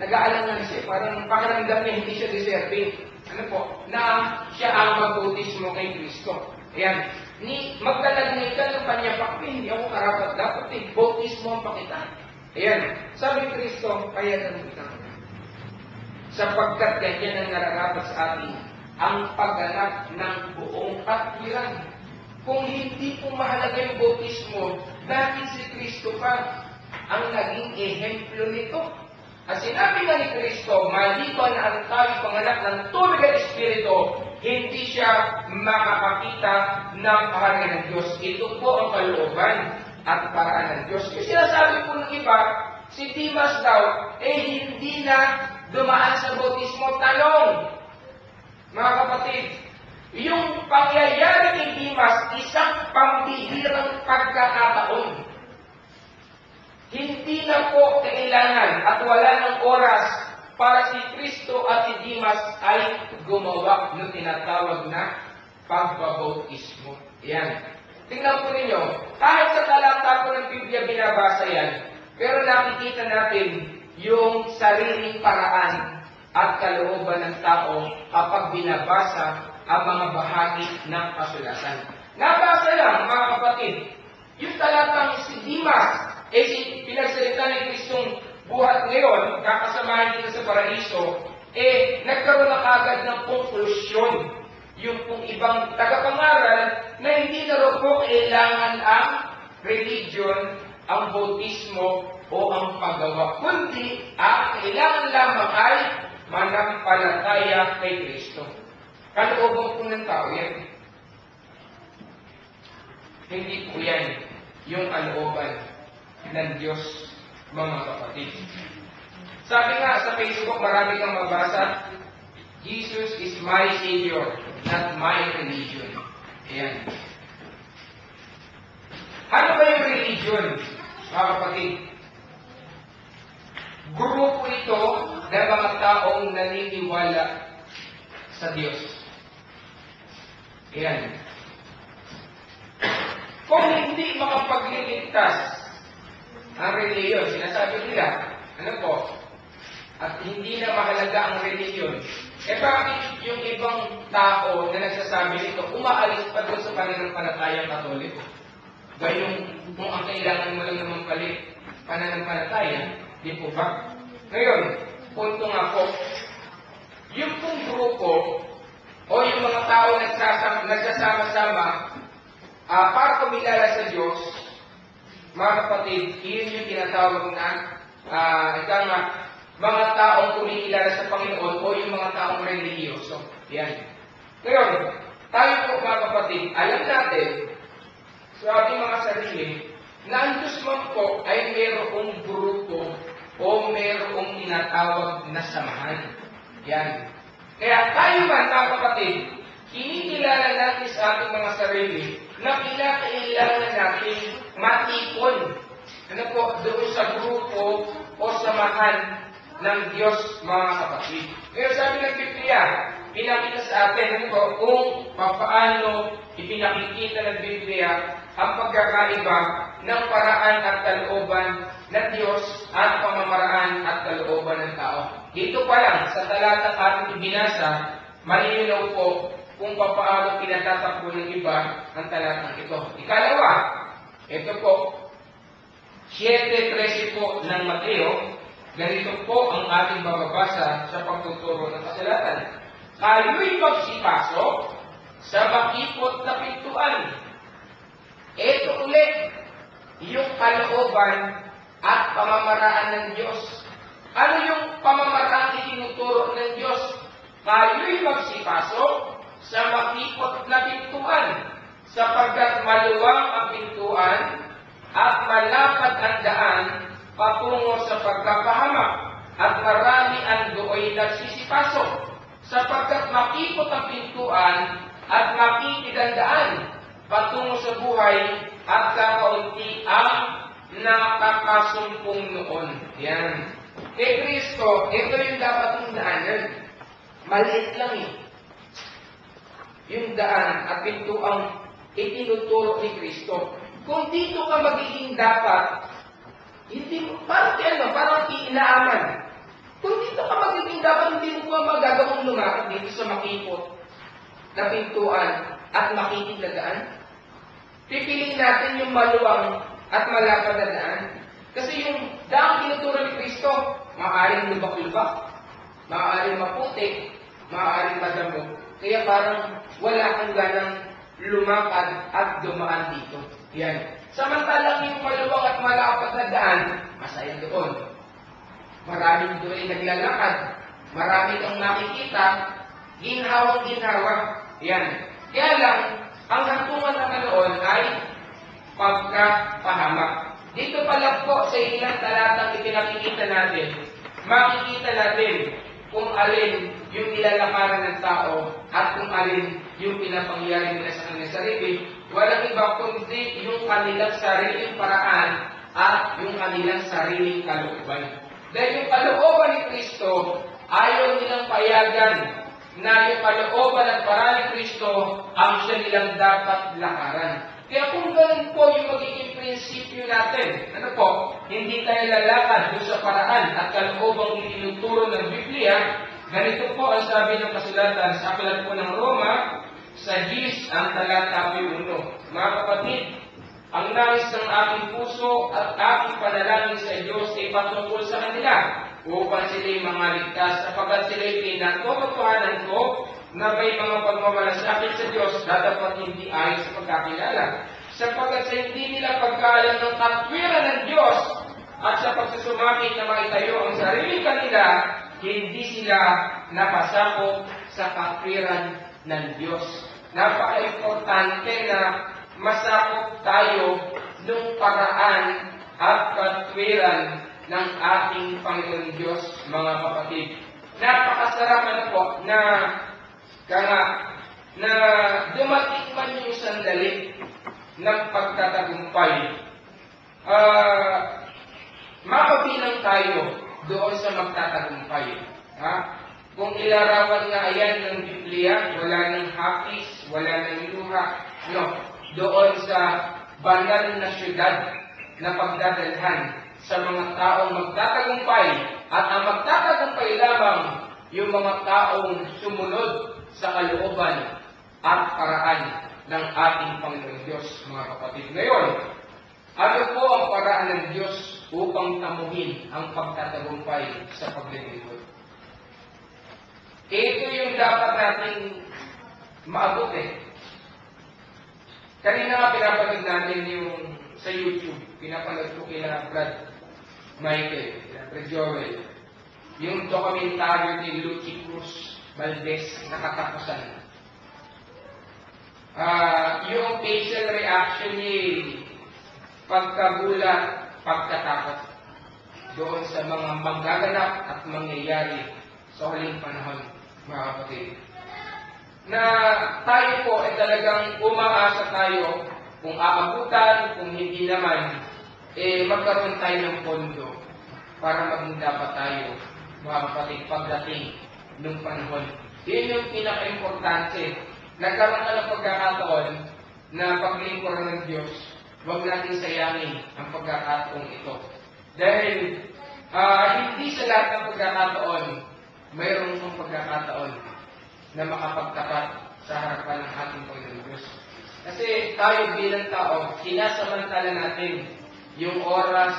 nag-aalang na siya, parang pakiramdam niya hindi siya deserving. Ano po? Na siya ang magbautismo kay Kristo. Ayan. Magdalagnay ka ng panyapak, hindi ako karapat dapat bautismo ang pakita. Ayan. Sabi ni Kristo, payagan mo kita. Sapagkat ganyan ang nararapat sa atin ang pagganap ng buong katwiran. Kung hindi po mahalaga yung bautismo, dahil si Kristo pa ang naging ehemplo nito. At sinabi nga ni Kristo, maliban na ang tayo panganak ng tubig at espiritu, hindi siya makakakita ng kaharian ng Diyos. Ito po ang kalooban at paraan ng Diyos. Yung sinasabi po ng iba, si Dimas daw, hindi na dumaan sa bautismo. Tanong, mga kapatid, yung pangyayari ni Dimas, isang pambihirang pagkakataon. Hindi na po kailangan at wala ng oras para si Kristo at si Dimas ay gumawa ng tinatawag na pagbabautismo. Yan. Tingnan po ninyo, kahit sa talata po ng Biblia binabasa yan, pero nakikita natin yung sariling paraan at kalooban ng tao kapag binabasa ang mga bahagi ng kasulatan. Nabasa lang, mga kapatid, yung talatang si Dimas, pinagsalita ni Kristong buhat ngayon, kakasamahin kita sa paraiso, nagkaroon na agad ng konklusyon. Yung pong ibang tagapangaral na hindi na rin po kailangan ang religion, ang bautismo o ang paggawa, kundi ang kailangan lamang ay manampalataya kay Kristo. Kalooban po ng tao yan. Hindi po yan yung kalooban ng Diyos, mga kapatid. Sabi nga sa Facebook, marami kang mabasa, Jesus is my Savior, not my religion. Ayan. Ano ba yung religion, mga kapatid? Grupo ito ng mga taong naniniwala sa Diyos. Ayan. Kung hindi makapagliligtas ang reliyon, sinasabi nila, ano po, at hindi na mahalaga ang reliyon, bakit yung ibang tao na nagsasabi nito, umaalis pa doon sa pananampalatayang Katoliko? Gayong kung ang kailangan mo lang naman palit pananampalataya, di po ba? Ngayon, punto nga po, yung pong grupo o yung mga tao nagsasama-sama para kumilala sa Diyos, mga kapatid, yun yung tinatawag na mga taong kumikilala sa Panginoon o yung mga taong relihiyoso. Yan. Ngayon, tayo po mga kapatid, alam natin sa ating mga sarili na ang Diyos man po ay mayroong grupo o mayroong tinatawag na samahan. Yan. Kaya tayo man mga kapatid, kinikilala natin sa ating mga sarili na pinakailangan natin matipon doon sa grupo o samahan ng Diyos, mga kapatid. Kaya sabi ng Biblia, pinakita sa atin kung paano ipinakikita ng Biblia ang pagkakaiba ng paraan at kalooban ng Diyos at pamamaraan at kalooban ng tao. Dito pa lang, sa talatang ating ibinasa, malinaw po kung paano pinatatakbo ng iba ang talatang ito. Ikalawa, ito po, 7:13 po ng Mateo, ganito po ang ating mababasa sa pagtuturo ng kasulatan. Kayo'y magsipasok sa makipot na pintuan. Ito ulit, yung kalooban at pamamaraan ng Diyos. Ano yung pamamaraan itinuturo ng Diyos? Kayo'y magsipasok sa makipot na pintuan, sapagkat maluwang ang pintuan at malapad ang daan patungo sa pagkapahamak, at marami ang dooy nagsisipasok, sapagkat makipot ang pintuan at makitid ang daan patungo sa buhay, at kakaunti ang nakakasumpong noon. Yan. Kay Kristo, ito yung dapat yung daanan. Maliit lang yung daan at pintuang itinuturo ni Kristo. Kung dito ka magiging dapat, hindi mo, parang inaaman. Kung dito ka magiging dapat, hindi mo pa magagawang lumakad dito sa makipot na pintuan at makitid na daan. Pipiliin natin yung maluwang at malapad na daan. Kasi yung daang tinuturo ni Kristo, maaaring lubak-lubak, maaaring maputik, maaaring madamo. Kaya parang wala kang ganang lumakad at dumaan dito. Yan. Samantalang yung maluwang at malapad na daan, masaya doon. Maraming doon ay naglalakad. Marami kang nakikita, ginhawang-ginhawa. Yan. Kaya lang, ang hantungan na doon ay pagkapahamak. Dito pa lang po sa ilang talatang ipinakikita natin, makikita natin kung alin yung nilalakaran ng tao at kung alin yung pinapangyari nila sa kanilang sarili. Walang iba kundi yung kanilang sariling paraan at yung kanilang sariling kalooban. Dahil yung kalooban ni Kristo, ayaw nilang payagan na yung kalooban at paraan ni Kristo ang siya nilang dapat lakaran. Kaya kung ganun po yung magiging prinsipyo natin, hindi tayo lalakad doon sa paraan at kaloobang itinuturo ng Biblia, ganito po ang sabi ng kasulatan sa aklat po ng Roma, sa 10 ang talata 1. Mga kapatid, ang nais ng aking puso at aking panalangin sa Diyos ay patungkol sa kanila, upang sila'y mga ligtas, sapagkat sila'y pinatotohanan ko na may mga pagmamalasakit sa Diyos dapat hindi ayon sa pagkakilala. Sapagkat sa hindi nila pagkaalam ng katwiran ng Diyos at sa pagsusumaki na maitayo ang sarili kanila, hindi sila napasakop sa katwiran ng Diyos. Napaka-importante na masakop tayo ng paraan at katwiran ng ating Panginoon Diyos, mga kapatid. Napakasarap po na dumating man yung sandali ng pagtatagumpay. Makabilang tayo doon sa magtatagumpay. Kung ilarawan nga yan ng Biblia, wala ng hapis, wala ng luha, doon sa banal na syudad na pagdadalhan sa mga taong magtatagumpay, at ang magtatagumpay lamang yung mga taong sumunod sa kalooban at paraan ng ating Panginoon Diyos, mga kapatid. Ngayon, ano po ang paraan ng Diyos upang tamuhin ang pagtatagumpay sa paglilingkod? Ito yung dapat nating maabot Kanina nga pinapanood natin yung sa YouTube, pinapanood ko kina Brad Michael, kina Brad Joel, yung dokumentaryo ni Lucy Cruz Valdez na Katapusan. Yung facial reaction ni pagkagulat, pagkatakot doon sa mga magaganap at mangyayari sa huling panahon, mga kapatid. Na tayo po ay talagang umaasa tayo kung aabutan, kung hindi naman, magkaroon tayo ng pondo para maging dapat tayo, mga kapatid, pagdating ng panahon. Yun yung pinaka-importante. Nagkaroon ka ng pagkakataon na paglingkuran ng Diyos, huwag natin sayangin ang pagkakataon ito. Dahil hindi sa lahat ng pagkakataon, mayroon pong pagkakataon na makapagtapat sa harapan ng ating Panginoon Diyos. Kasi tayo bilang tao, sinasamantala natin yung oras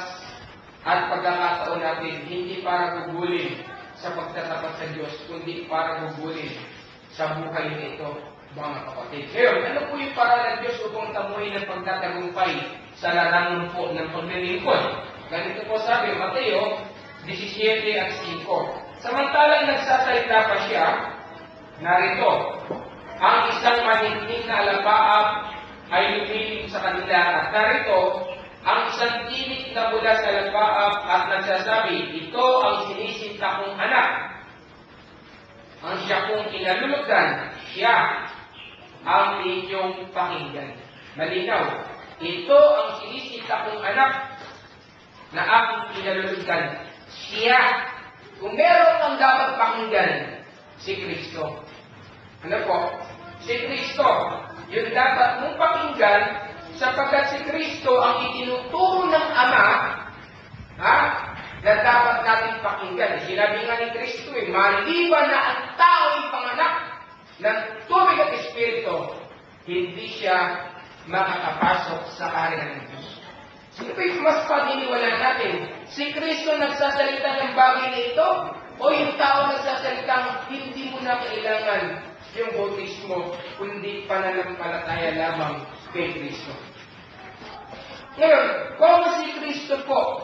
at pagkakataon natin hindi para gugulin sa pagtatapat sa Diyos, kundi para gugulin sa buhay nito, mga kapatid. Ngayon, ano po yung paraan ng Diyos upang tamuhin ng pagtatagumpay sa larangan po ng paglilingkod? Ganito po sabi, Mateo 17:5. Samantalang nagsasalita pa siya, narito, ang isang mahinting na alapaap ay lumiling sa kanila, at narito, ang isang tinik na mula sa alapaap at nagsasabi, ito ang sinisinta kong anak. Ang siya kong kinalulugan, siya ang inyong pakinggan. Malinaw, ito ang sinisinta kong anak na aking kinalulugan, siya. Kung meron kang dapat pakinggan, si Kristo. Ano po? Si Kristo. Yung dapat mong pakinggan, sapagkat si Kristo ang itinuturo ng Ama, na dapat natin pakinggan. Sinabi nga ni Kristo, maliban na ang tao'y panganak ng tubig at Espiritu, hindi siya makakapasok sa kaharian ng Diyos. Sino ba yung mas paniniwala natin? Si Kristo nagsasalita ng bagay na ito? O yung tao nagsasalita, hindi mo na kailangan yung bautismo, kundi pananampalataya lamang kay Kristo. Ngayon, kung si Kristo po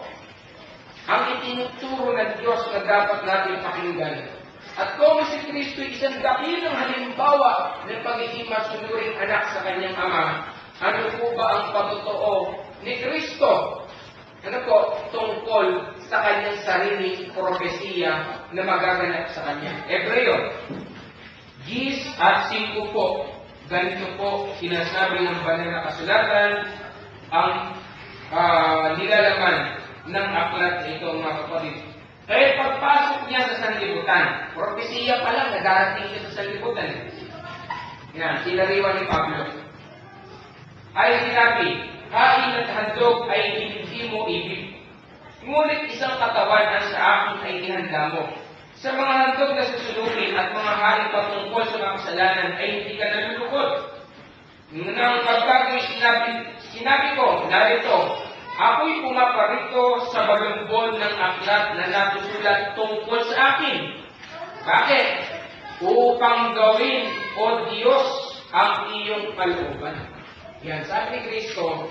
ang itinuturo ng Diyos na dapat natin pakinggan, at kung si Kristo isang dakilang halimbawa ng pagiging masunuring anak sa kanyang Ama, ano po ba ang patotoo ni Kristo? Ano po? Tungkol sa kanyang sariling propesiya na magaganap sa kanya. Hebreo 10:5 po. Ganito po sinasabi ng banal na kasulatan ang nilalaman ng aklat na ito, mga kapatid. Kaya pagpasok niya sa sanlibutan, propesiya pa lang, nagarating siya sa sanlibutan. Yan, sinariwan ni Pablo. Ay sinabi, kain at handog ay hindi mo ibig. Ngunit isang katawan ang sa akin ay ihanda mo. Sa mga handog na susunugin at mga hain patungkol sa mga kasalanan ay hindi ka nalulukod. Nang pagkagoy sinabi ko, narito, ako'y pumaparito sa balumbon ng aklat na natusulat tungkol sa akin. Bakit? Upang gawin, O Diyos, ang iyong kalooban. Yan, sabi ni Kristo,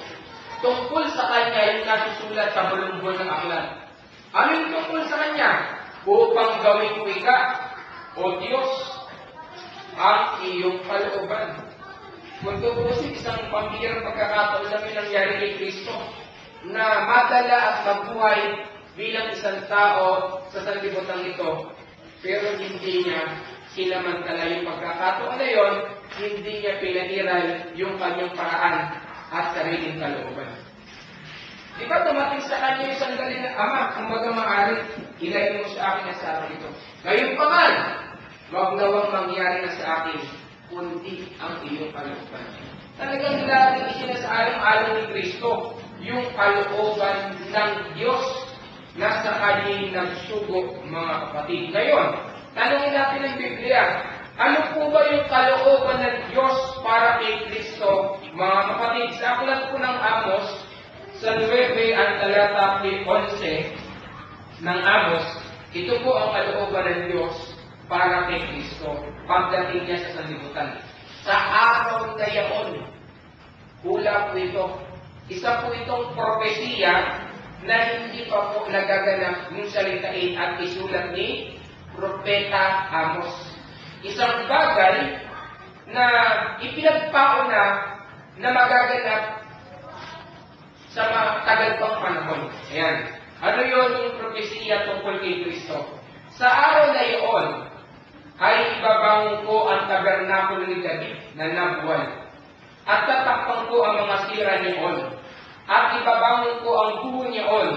tungkol sa Kanya yung nasusulat sa balumbon ng aklat. Ano yung tungkol sa Kanya? Upang gawin ko ika, O Diyos, ang iyong kalooban. Kung tubusin, isang pambihirang pagkakataon namin nangyari kay Kristo na madala at mabuhay bilang isang tao sa sanlibutan ito, pero hindi niya sinamantala yung pagkakataon na yon, hindi niya pinaniral yung kanyang paraan at sariling kalooban. Di ba tumating sa kanya yung sandali na, Ama, kung baga maaari, ilayin mo sa akin ang sarap ito. Ngayon pa man, wag nawang mangyari na sa akin, kundi ang iyong kalooban. Talagang laging isinasaalang-alang ni Kristo yung kalooban ng Diyos na sa kanyang nagsugo, mga kapatid. Ngayon, tanungin natin ang Biblia, ano po ba yung kalooban ng Diyos para kay Kristo, mga kapatid? Sa aklat po ng Amos, sa 9 at talata 11 ng Amos, ito po ang kalooban ng Diyos para kay Kristo pagdating niya sa sanlibutan. Sa araw na yaon, hula po ito. Isa po itong propesiya na hindi pa po nagaganap yung salitain at isulat ni Propeta Amos. Isang bagay na ipinagpauna na magaganap sa matagal pang panahon. Ayan. Ano yun yung propesiya tungkol kay Kristo? Sa araw na iyon, ay ibabangon ko ang tabernakulo ni David na nabuwal. At tatakpan ko ang mga sira niyon. At ibabangon ko ang buho niyon.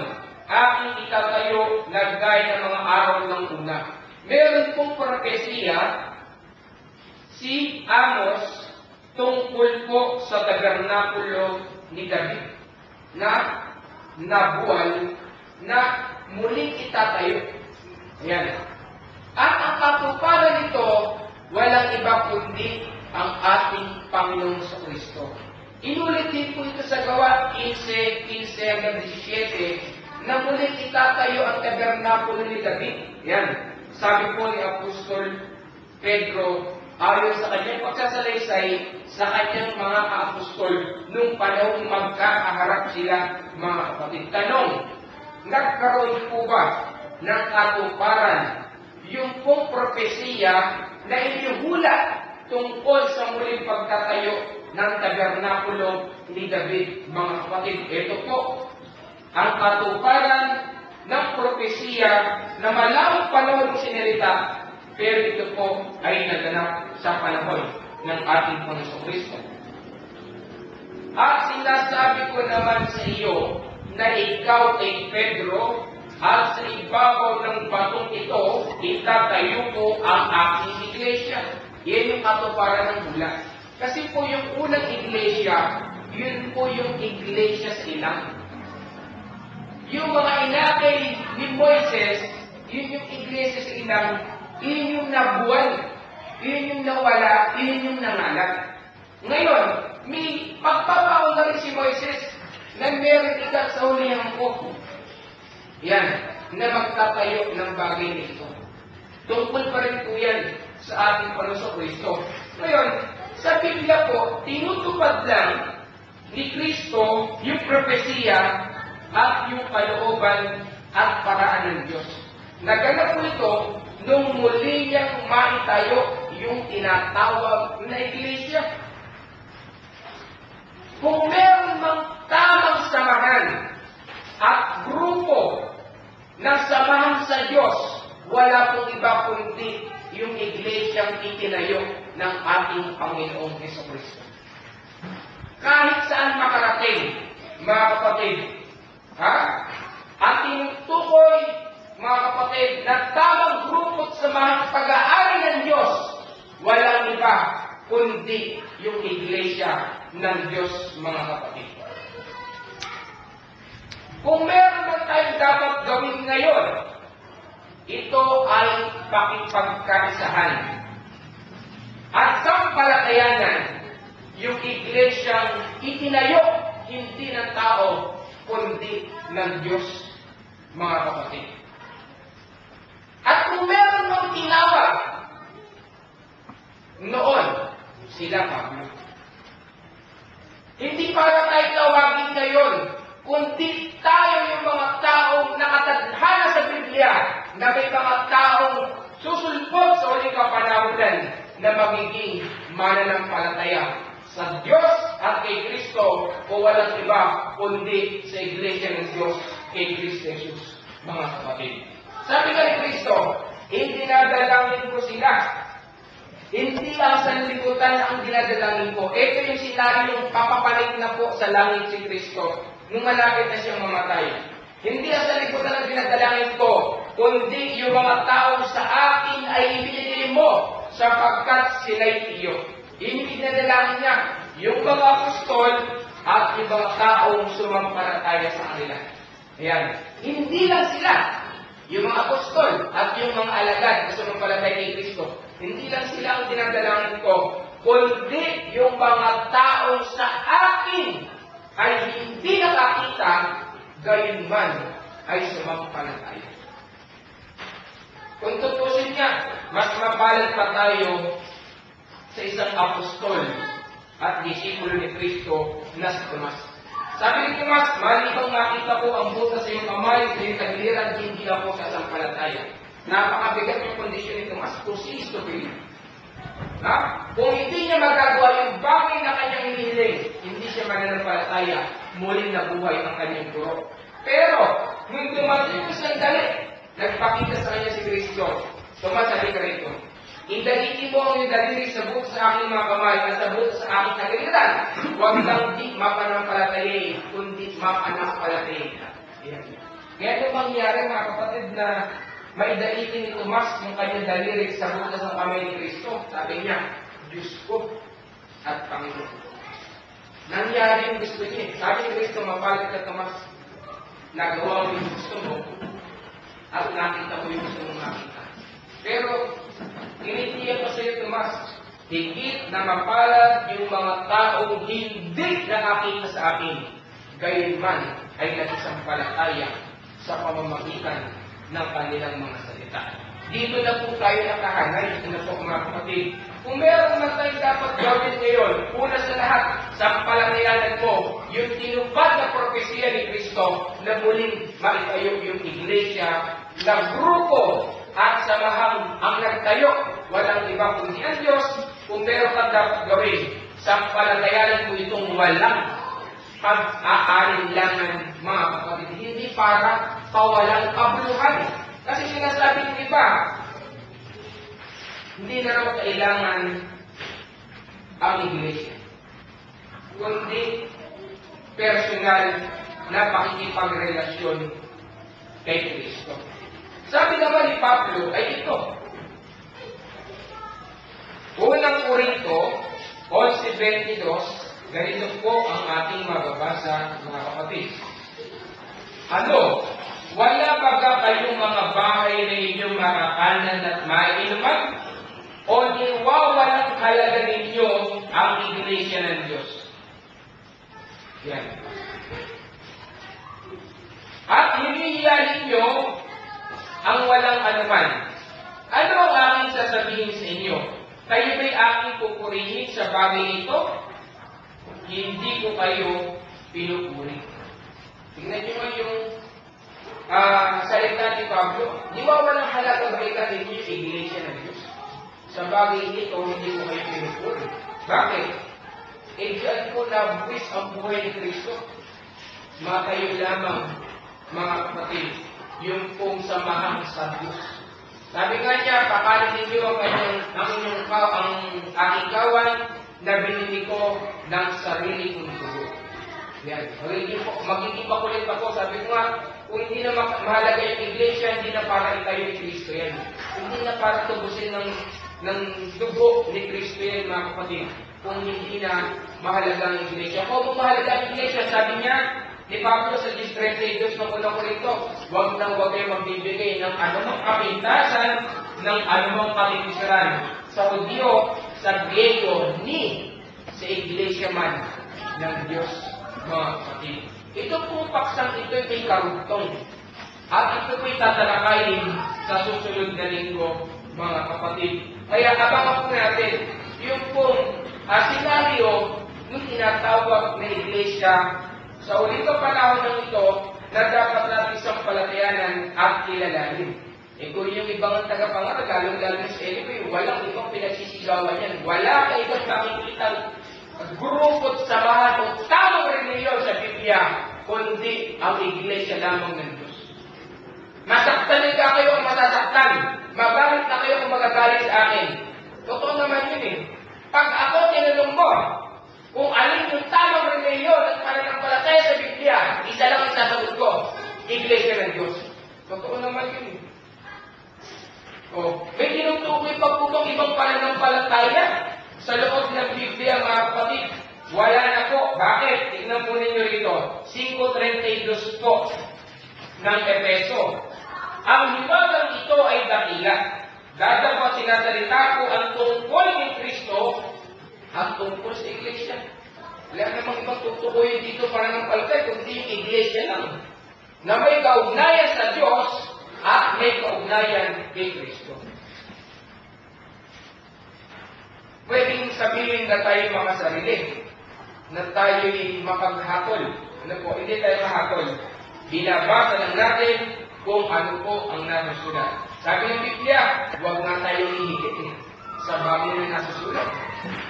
Aking itatayo na gaya ng mga araw ng una. Meron pong propesiya si Amos tungkol po sa tabernakulo ni David na nabuwal na muling itatayo. Ayan. At ang katuparan nito, walang iba kundi ang ating Panginoon sa Kristo. Inulit din po ito sa Gawa 15:17 na muling itatayo ang tabernakulo ni David. Yan. Sabi po ni Apostol Pedro, ayon sa kanyang pagsasalaysay sa kanyang mga kaapostol nung panahong magkakaharap sila, mga kapatid. Tanong, nagkaroon po ba ng katuparan yung pong propesiya na inihula tungkol sa muling pagtatayo ng tabernakulo ni David, mga kapatid? Ito po ang katuparan ng propesiya na malawang panahon sinilita, pero ito po ay naganap sa panahon ng ating Panginoong Kristo. At sinasabi ko naman sa iyo na ikaw ay Pedro, at sa ibabaw ng batong ito, itatayo ko ang aking iglesia. Yan yung katuparan ng hula. Kasi po yung unang iglesia, yun po yung iglesia sa ilang. Yung mga inakay ni Moises, yun yung iglesia sa ilang, yun yung nabuwal, yun yung nawala, yun yung nangalat. Ngayon, may magpapaon na rin si Moises na meron ikat sa hulihang po. Yan, na magtatayo ng bagay nito. Tungkol pa rin po yan sa ating Panginoon Kristo. Ngayon, sa Biblia po, tinutupad lang ni Kristo yung propesiya at yung kalooban at paraan ng Diyos. Naganap po ito nung muli niyang maitayo yung tinatawag na iglesia. Kung meron mang tamang samahan at grupo na samahan sa Diyos, wala pong iba kundi yung iglesyang itinayo ng ating Panginoong Jesucristo. Kahit saan makarating, mga kapatid, ang tinutukoy, mga kapatid, na tamang grupo at samahan sa pag-aari ng Diyos, walang iba kundi yung iglesia ng Diyos, mga kapatid. Kung meron na tayong dapat gawin ngayon, ito ay pakipagkaisahan at sampalatayanan yung iglesyang itinayo, hindi ng tao, kundi ng Diyos, mga kapatid. At kung meron mong tinawag noon, sila Pablo. Hindi para tayo tawagin ngayon, kundi tayo yung mga taong nakatadhana sa Biblia na may mga taong susulpot sa uling kapanahunan na maging iba kundi sa Iglesia ng Diyos kay Kristo Jesus, mga kapatid. Sabi nga ni Kristo, dinadalangin ko sila. Hindi ang sanlibutan ang dinadalangin ko. Ito yung senaryong papapalit na po sa langit si Kristo nung malapit na siyang mamatay. Hindi ang sanlibutan ang dinadalangin ko, kundi yung mga taong sa akin ay ibinigay mo sapagkat sila'y iyo. Hindi dinadalangin niya yung mga apostol at yung mga taong sumampalataya sa kanila. Ayan. Hindi lang sila, yung mga apostol at yung mga alagad na sumampalataya kay Kristo. Hindi lang sila ang dinadalangin ko, kundi yung mga taong sa akin ay hindi nakakita, gayon man ay sumampalataya. Kung tutusin niya, mas mapalad pa tayo sa isang apostol at disipulo ni Kristo na si Tomas. Sabi ni Tomas, malibang makita ko ang butas sa iyong kamay, sa iyong tagiliran, hindi ako sasampalataya. Napakabigat yung kondisyon ni Tomas, to see is to believe. Kung hindi niya magagawa yung bagay na kanyang hinihiling, hindi siya mananampalataya, muling nabuhay ang kanyang guro. Pero, nung dumating yung sandali, nagpakita sa kanya si Kristo. Tomas, sabi ka rito, idalitin mo ang iyong daliri sa butas sa aking mga kamay at sa butas sa aking tagiliran. Huwag lang di mapanampalatayin, kundi mapanampalatayin. Kaya ito mangyari mga kapatid na maidalitin ni Tomas yung kanyang daliri sa butas ng kamay ni Kristo. Sabi niya, Diyos ko at Panginoon. Nangyari yung gusto niya. Sabi ni Kristo, mapalit ka Tomas, nagawa mo yung gusto mo at nakita mo yung gusto mong makita. Pero, initiyan ko sa iyo, Tomas, higit na mapalad yung mga taong hindi nakakita sa akin, gayon man ay nagsampalataya sa pamamagitan ng kanilang mga salita. Dito na po tayo nakahanay, ito na po mga kapatid. Kung meron man tayo dapat gawin ngayon, una sa lahat, sampalatayanan mo yung tinupad na propesya ni Kristo na muling maitayo yung iglesia na grupo at samahang ang nagtayo, walang iba kundi ang Diyos. Kung meron kang dapat gawin, sampalatayanan mo itong walang pag-aalinlangan, mga kapatid. Hindi para pawalang kabuluhan. Kasi sinasabi ng iba, hindi na raw kailangan ang iglesia, kundi personal na pakikipagrelasyon kay Kristo. Sabi naman ni Pablo ay ito. Unang Korinto 11:22, ganito po ang ating mababasa, mga kapatid. Ano? Wala baga kayong mga bahay na inyong makakanan at maiinuman? O niwawalang halaga ninyo ang iglesia ng Diyos? Yan. At hinihiya ninyo ang walang anuman. Ano ang aking sasabihin sa inyo? Kayo ba'y aking pupurihin sa bagay ito? Hindi ko kayo pinupuri. Tingnan nyo nga yung salita ni Pablo. Di ba walang halaga ba ninyo yung iglesia ng Diyos? Sa bagay ito, hindi ko kayo pinupuri. Bakit? Diyan ko na buwis ang buhay ni Kristo. Kayo lamang, mga kapatid, yung pong samahang sa Diyos. Sabi nga niya, pakanin ninyo ang aking kawan na binili ko ng sarili kong dugo. Yan. Magiging pakulit ako. Sabi ko nga, kung hindi na mahalaga yung iglesia, hindi na para itayo ni Kristo yan. Hindi na para tubusin ng dugo ni Kristo yan, mga kapatid. Kung hindi na mahalaga ang iglesia. Kung mahalaga ang iglesia, sabi niya, ni Pablo sa 10:32 ng unang Korinto, huwag kayo magbibigay ng anumang kapintasan, ng anumang katitiran sa Hudyo, sa Griego, ni sa iglesia man ng Diyos, mga kapatid. Ito pong paksang ito ay karugtong. At ito po'y tatalakayin sa susunod na linggo, mga kapatid. Kaya abangan po natin yung pong senaryo ng tinatawag na iglesia sa ulit ng panahon ng ito na dapat natin sampalatayanan at kilalanin. Kung yung ibang tagapangarag, lalong-lalo sa Elipe, walang ibang pinagsisigawan yan. Wala ka ibang makikitang grupo at samahan o tamang reliyon sa Biblia Biblia, kundi ang iglesia lamang ng Diyos. Masaktan ka kayo ang masasaktan. Magalit na kayo kung magagalit sa akin. Totoo naman yun eh. Pag ako tinanong mo, kung alin yung tamang reliyon at pananampalataya sa Biblia, isa lang ang sasagot ko, iglesia ng Diyos. Totoo naman yun eh. May tinutukoy pa po bang ibang pananampalataya sa loob ng Biblia, mga kapatid? Wala na po. Bakit? Tignan po ninyo rito. 5:32 po ng Efeso. Ang hiwagang ito ay dakila. Dadapat sinasalita ko ang tungkol ni Kristo at tungkol sa iglesia. Wala namang ibang tutukoy dito pananampalataya, kundi yung iglesia lang. Na may kaugnayan sa Diyos at may kaugnayan kay Kristo. Pwedeng sabihin na tayo mga sarili, na tayo'y mapaghatol. Ano po? Hindi tayo mahatol. Binabasa lang natin kung ano po ang nasusulat. Sabi ng Biblia, huwag nga tayong hihigit sa bagay na nasusulat.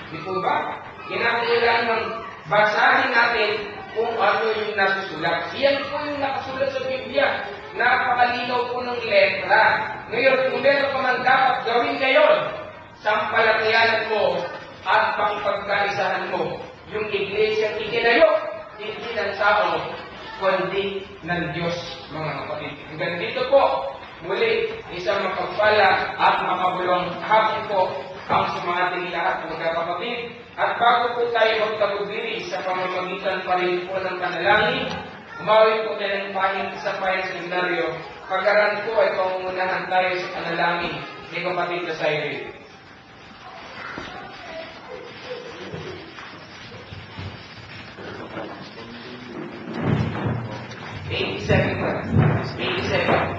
Di po ba? Kinakailangan ng basahin natin kung ano yung nasusulat. Iyan po yung nakasulat sa Biblia. Napakalinaw po ng letra. Ngayon, kung meron pa man dapat gawin ngayon, sampalatayanan mo at pangpagkaisahan mo yung iglesia itinayo, hindi ng tao, kundi ng Diyos, mga kapatid. Hanggang dito po, muli, isang mapagpala at makabulong hapon po ang sumating lahat ng mga kapatid. At bago po tayo magtagubili sa pamamagitan pa rin po ng panalangin, umawit po tayo ng pahin sa pahin seminaryo. Pagkaran po ay pangungunahan tayo sa panalangin ni kapatid na Cyril.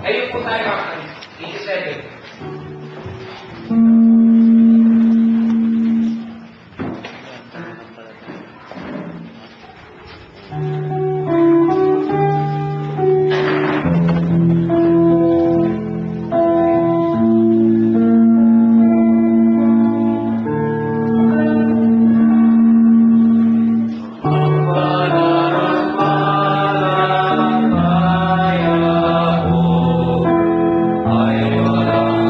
Ayun po tayo mga 87. Ay, wala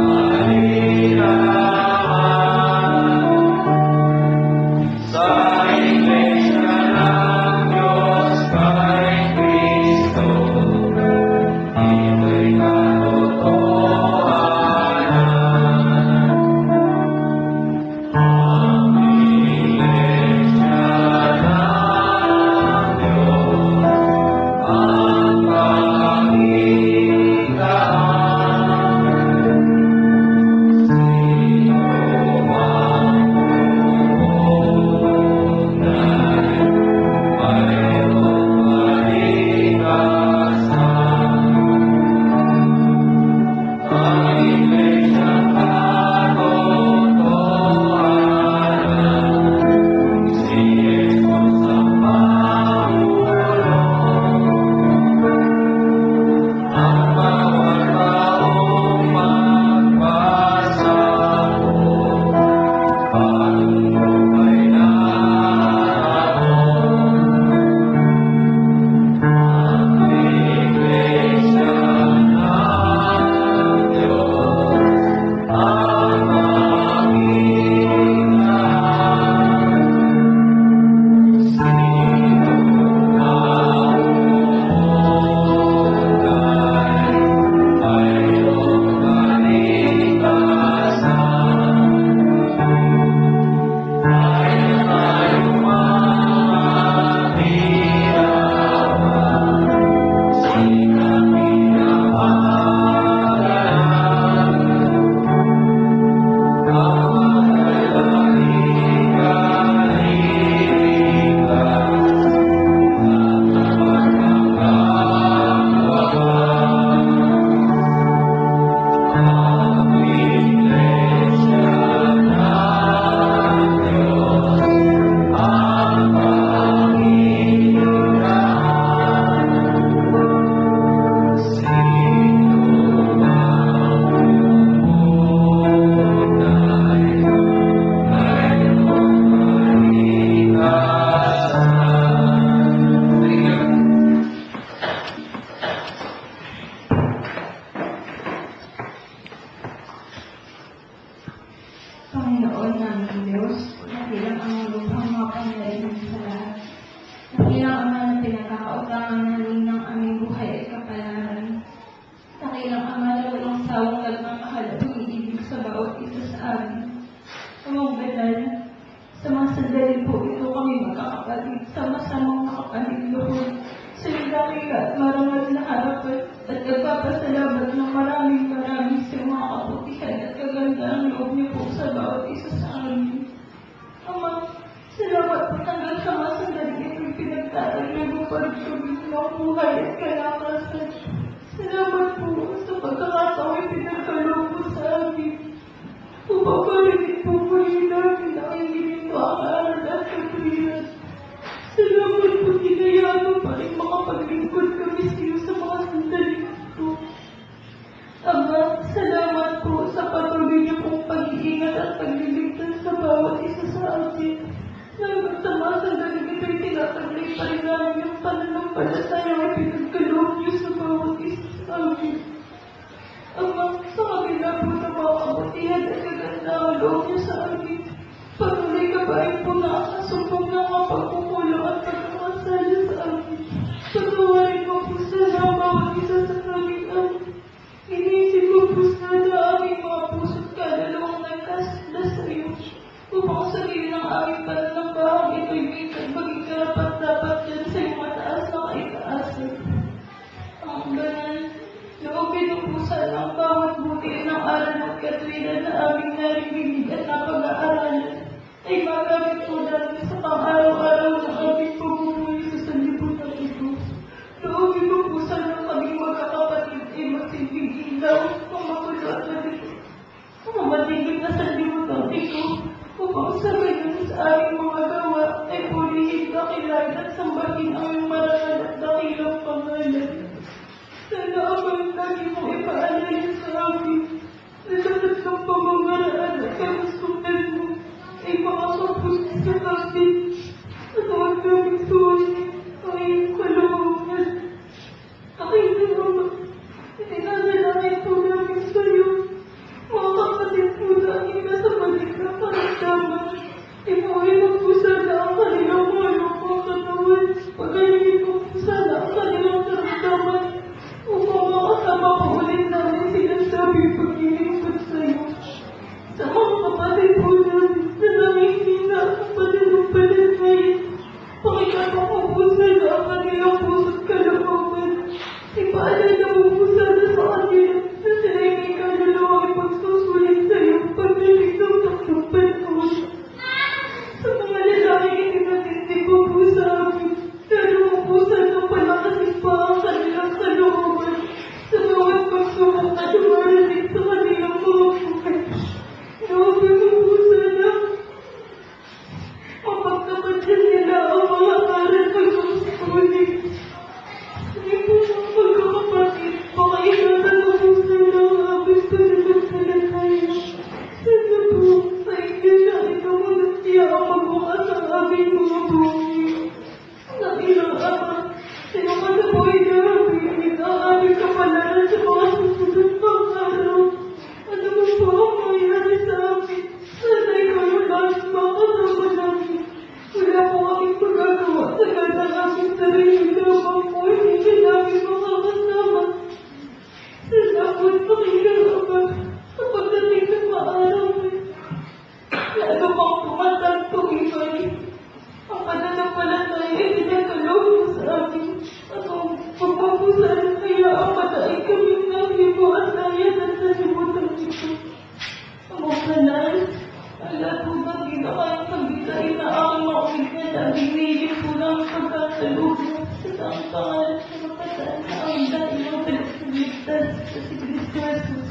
kahit kalakasan. Salamat po sa pagkakataon pinagkaloob mo sa amin. Upaparinig po po yun namin na kayo ang aral at kapriyan. Salamat po tinayaan mo pa rin makapaglingkod kami sa iyo sa mga sandali ito. Ama, salamat po sa patuloy niyo pong pag-iingat at pagliligtas sa bawat isa sa atin. Ngayon sa mga sandali ito'y tinataglay pa rin namin yung pananampalataya at pinagkaloob niyo sa bawat isa sa amin. Ama, sa kabila po na mga kabutihan at kagandaang loob niyo sa amin, patuloy ka ba rin po nakakasumpong ng mga pagkukulang at pagkakasala sa amin. Patuloy mo po sana ang bawat isa sa amin ang inisip mo po sana aming mga puso't kaluluwang nagkasala sa iyo. Upang sabihin ng aming pananampahang ito'y minsan maging karapat-dapat dyan sa iyong mataas na kaitaasan. Ang ganun, loobin mo po sana ang bawat buti ng aral at katwiran na aming narinig at napag-aaralan ay magamit po namin sa pang-araw-araw ng aming pagbubuhay sa sanlibutan ito. Loobin mo po sana kaming magkakapatid ay magsilbing ilaw ang magulo at malito. Ang matigil na sanlibutan ito upang sa ganun sa aming mga gawa ay purihin, dakilain at sambahin ang iyong marangal at dakilang pangalan. Sana ang lagi mong ipaalala sa amin na lahat ng pamamaraan at kagustuhan mo ay makakapos sa amin at huwag namin suwanin ang iyong kalooban. Aking salamat, itinadalangin po namin sa iyo. Mga kapatid po namin nasa balik na karamdaman. Ipuhin mo po sana ang kanilang mga lupang katawan. Pagalingin mo po sana ang kanilang karamdaman upang makasama po ulit namin sila sa aming paglilingkod sa iyo. Sa mga kapatid po namin na namihina ang pananampalataya ngayon, pakikata mo po sana ang kanilang puso't kalooban. Ipaalala mo po sana sa kanila na sila'y may kalulawang ipagsusulit sa iyo pagdaligtaw ng panahon. Sa mga lalaking itinatindi ko po sa amin, lalo mo po sana palakasin pa ang kanilang kalooban sa bawat pagsubok na dumarating sa kanilang mga buhay. Loobin mo po sana mapagkakadyan nila ang mga aral pagsusulit. Hindi po mga pagkakapatid, pakaingatan mo po sana ang aming pananampalataya. Sana po, sa inyo na ikaw at siya ang magbukas ang aming mga buhay. Sa ilang ama, sino ka sa buhay namin ang aming kapalaran sa mga susunod pang araw. Ano mo po ang mangyari sa amin? Sana ikaw yung lahat makasama namin. Wala po kaming magagawa sa ganda namin sarili lamang po hindi namin makakasama. Salamat pakinggan sa pagdating ng maaraw. Lalo pang tumatagpong ibay. Ang pananampalataya ay pinagkaloob mo sa amin. At ang pagpapusan kaya ang mataay kaming nahibo at nayan at nalimutan ito. Ang banal, ang lahat po bang ginakayang pagbitain na aking maumig na laging nilip po ng pagkasaloob mo sa taong pangalan sa makataan na ang dahil ng pagkasaligtas sa si Cristo Jesus.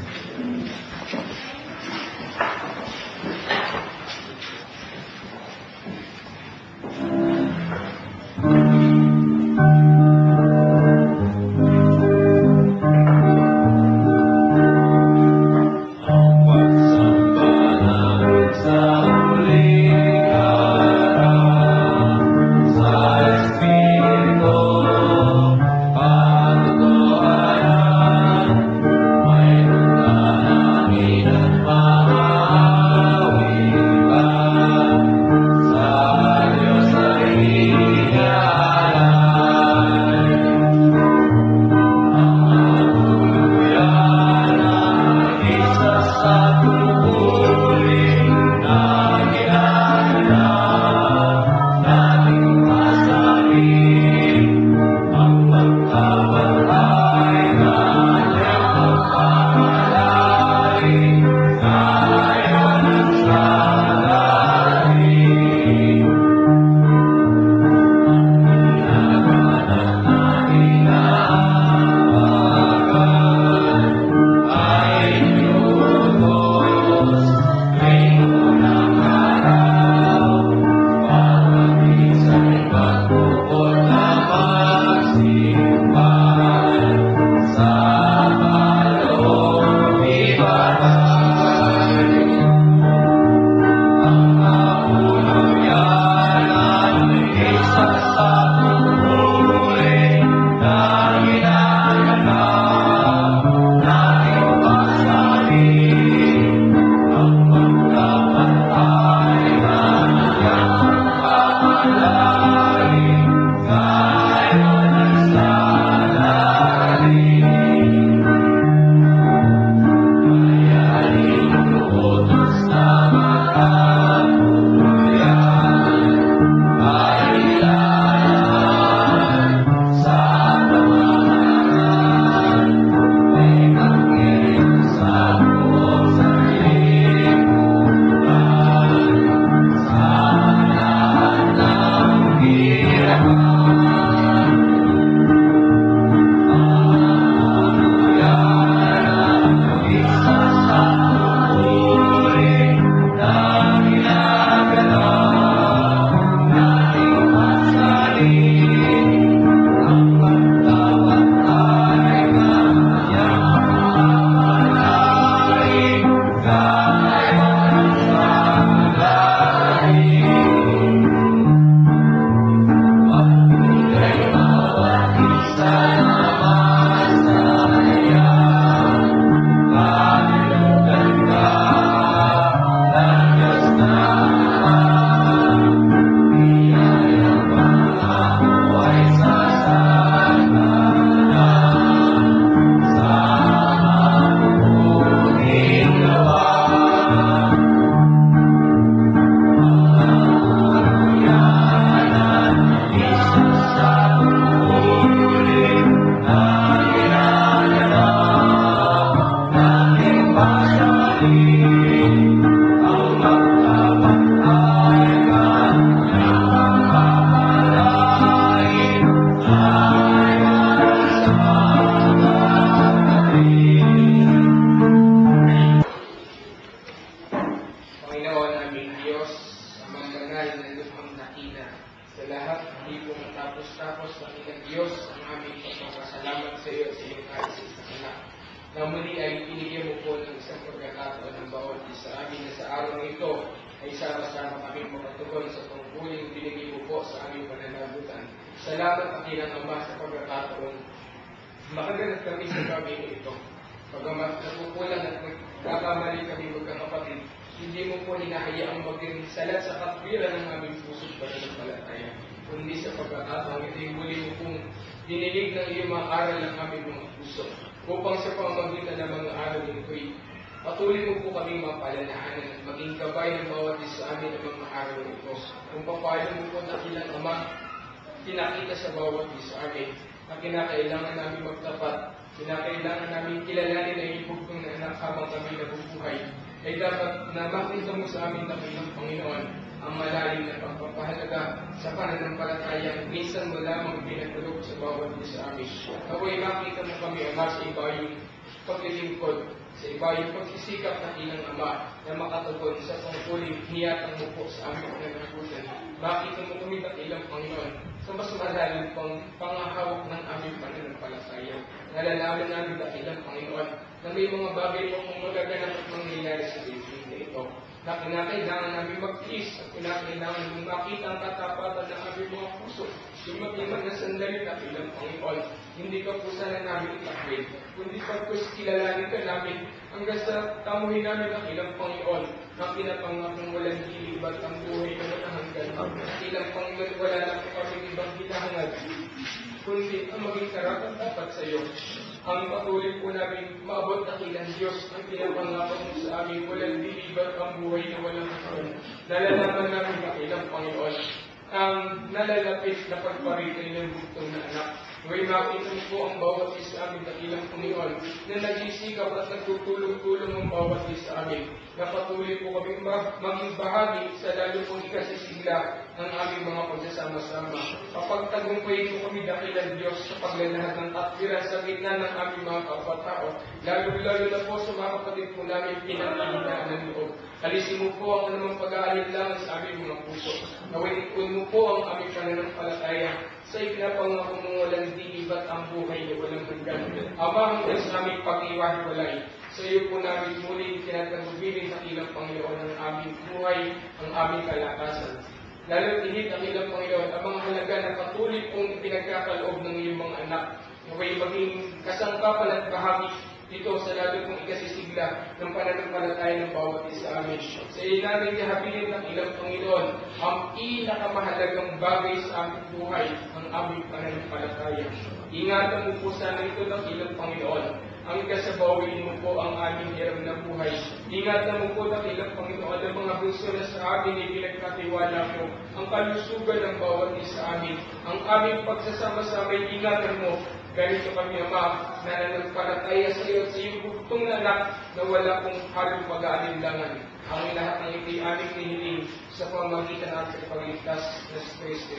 iyo at sa iyong kaisa-isang anak. Na muli ay pinigyan mo po ng isang pagkakataon ng bawat isa amin na sa araw na ito ay sama-sama kami makatugon sa tungkuling binigay mo po sa aming pananagutan. Salamat Dakilang Ama sa pagkakataon. Makaganap kami sa gabi ito. Pagamat nakukulang at nagkakamali kami magkakapatid, hindi mo po hinahayaang maging salat sa katwiran ng aming puso at pananampalataya. Kundi sa pagkakataon ito ay muli mo pong dinilig ng iyong mga aral ng aming mga puso. Upang sa pamamagitan ng mga aral nito'y patuloy mo po kami mapalalahanan at maging gabay ng bawat isa sa amin ng mga aral nito. Kung paano mo po Dakilang Ama, pinakita sa bawat isa sa amin na kinakailangan namin magtapat, kinakailangan namin kilalanin na ibugtong na anak habang kami nabubuhay, ay dapat na makita mo sa amin Dakilang Panginoon ang malalim na pagpapahalaga sa pananampalataya minsan mo lamang pinatulog sa bawat isa sa amin. Naway makita mo kami Ama sa iba yung paglilingkod, sa iba yung pagsisikap Dakilang Ama na makatugon sa tungkuling hiyatang mo po sa aming pananagutan. Makita mo kami Dakilang Panginoon sa mas malalim pang pangahawak ng aming pananampalataya. Nalalaman namin Dakilang Panginoon na may mga bagay po kung magaganap at mangyayari sa bibig na ito na kinakailangan namin mag-tiis at kinakailangan mong makita ang katapatan ng aming mga puso. Yung mag-iman na sandali Dakilang Panginoon, hindi ka po sana namin itakwil, kundi pagkus kilalanin ka namin hanggang sa tamuhin namin Dakilang Panginoon na pinapangakong walang hilibat ang buhay na walang hanggan. Dakilang Panginoon, wala na po kami ibang hinahangad, kundi ang maging karapat dapat sa iyo. Ang patuloy po namin maabot Dakilang Diyos ang pinapangako mo sa amin walang dilibat ang buhay na walang hanggan. Nalalaman namin Dakilang Panginoon ang nalalapit na pagparitay ng bugtong na anak. May makita mo po ang bawat isa amin Dakilang Panginoon na nagsisikap at nagtutulong-tulong ang bawat isa amin. Na patuloy po kami maging bahagi sa lalo pong ikasisigla ng aming mga pagsasama-sama. Kapagtagumpayin mo kami Dakilang Diyos sa paglalahad ng katwiran sa gitna ng aming mga kapatao, lalo-lalo na po sa mga kapatid po namin pinagkahinaan ng loob. Alisin mo po ang anumang pag-aalinlangan sa aming mga puso. Nawainikun mo po ang aming pananampalataya sa ipinapangako mong walang dilibat ang buhay na walang hanggan. Ama, hanggang sa aming pag-iwahiwalay, sa iyo po namin muli tinatagubilin Dakilang Panginoon ang aming buhay, ang aming kalakasan. Lalo tinit Dakilang Panginoon ang mga halaga na patuloy pong pinagkakaloob ng iyong mga anak. Naway maging kasangkapan at bahagi dito sa lalo pong ikasisigla ng pananampalataya ng bawat isa amin. Sa iyo namin ihabilin Dakilang Panginoon ang pinakamahalagang bagay sa aming buhay, ang aming pananampalataya. Ingatan mo po sana ito Dakilang Panginoon. Ang ikasabawiin mo po ang aming hiram na buhay. Ingatan mo po Dakilang Panginoon ang mga gusto na sa amin ay pinagkatiwala mo. Ang kalusugan ng bawat isa amin. Ang aming pagsasama-sama ay ingatan mo. Ganito kami Ama, na nananampalataya sa iyo at sa iyong bugtong na anak na wala kong halong pag-aalinlangan. Ang lahat ng ito'y aming nihiling sa pamamagitan at sa pagligtas na sa Kristo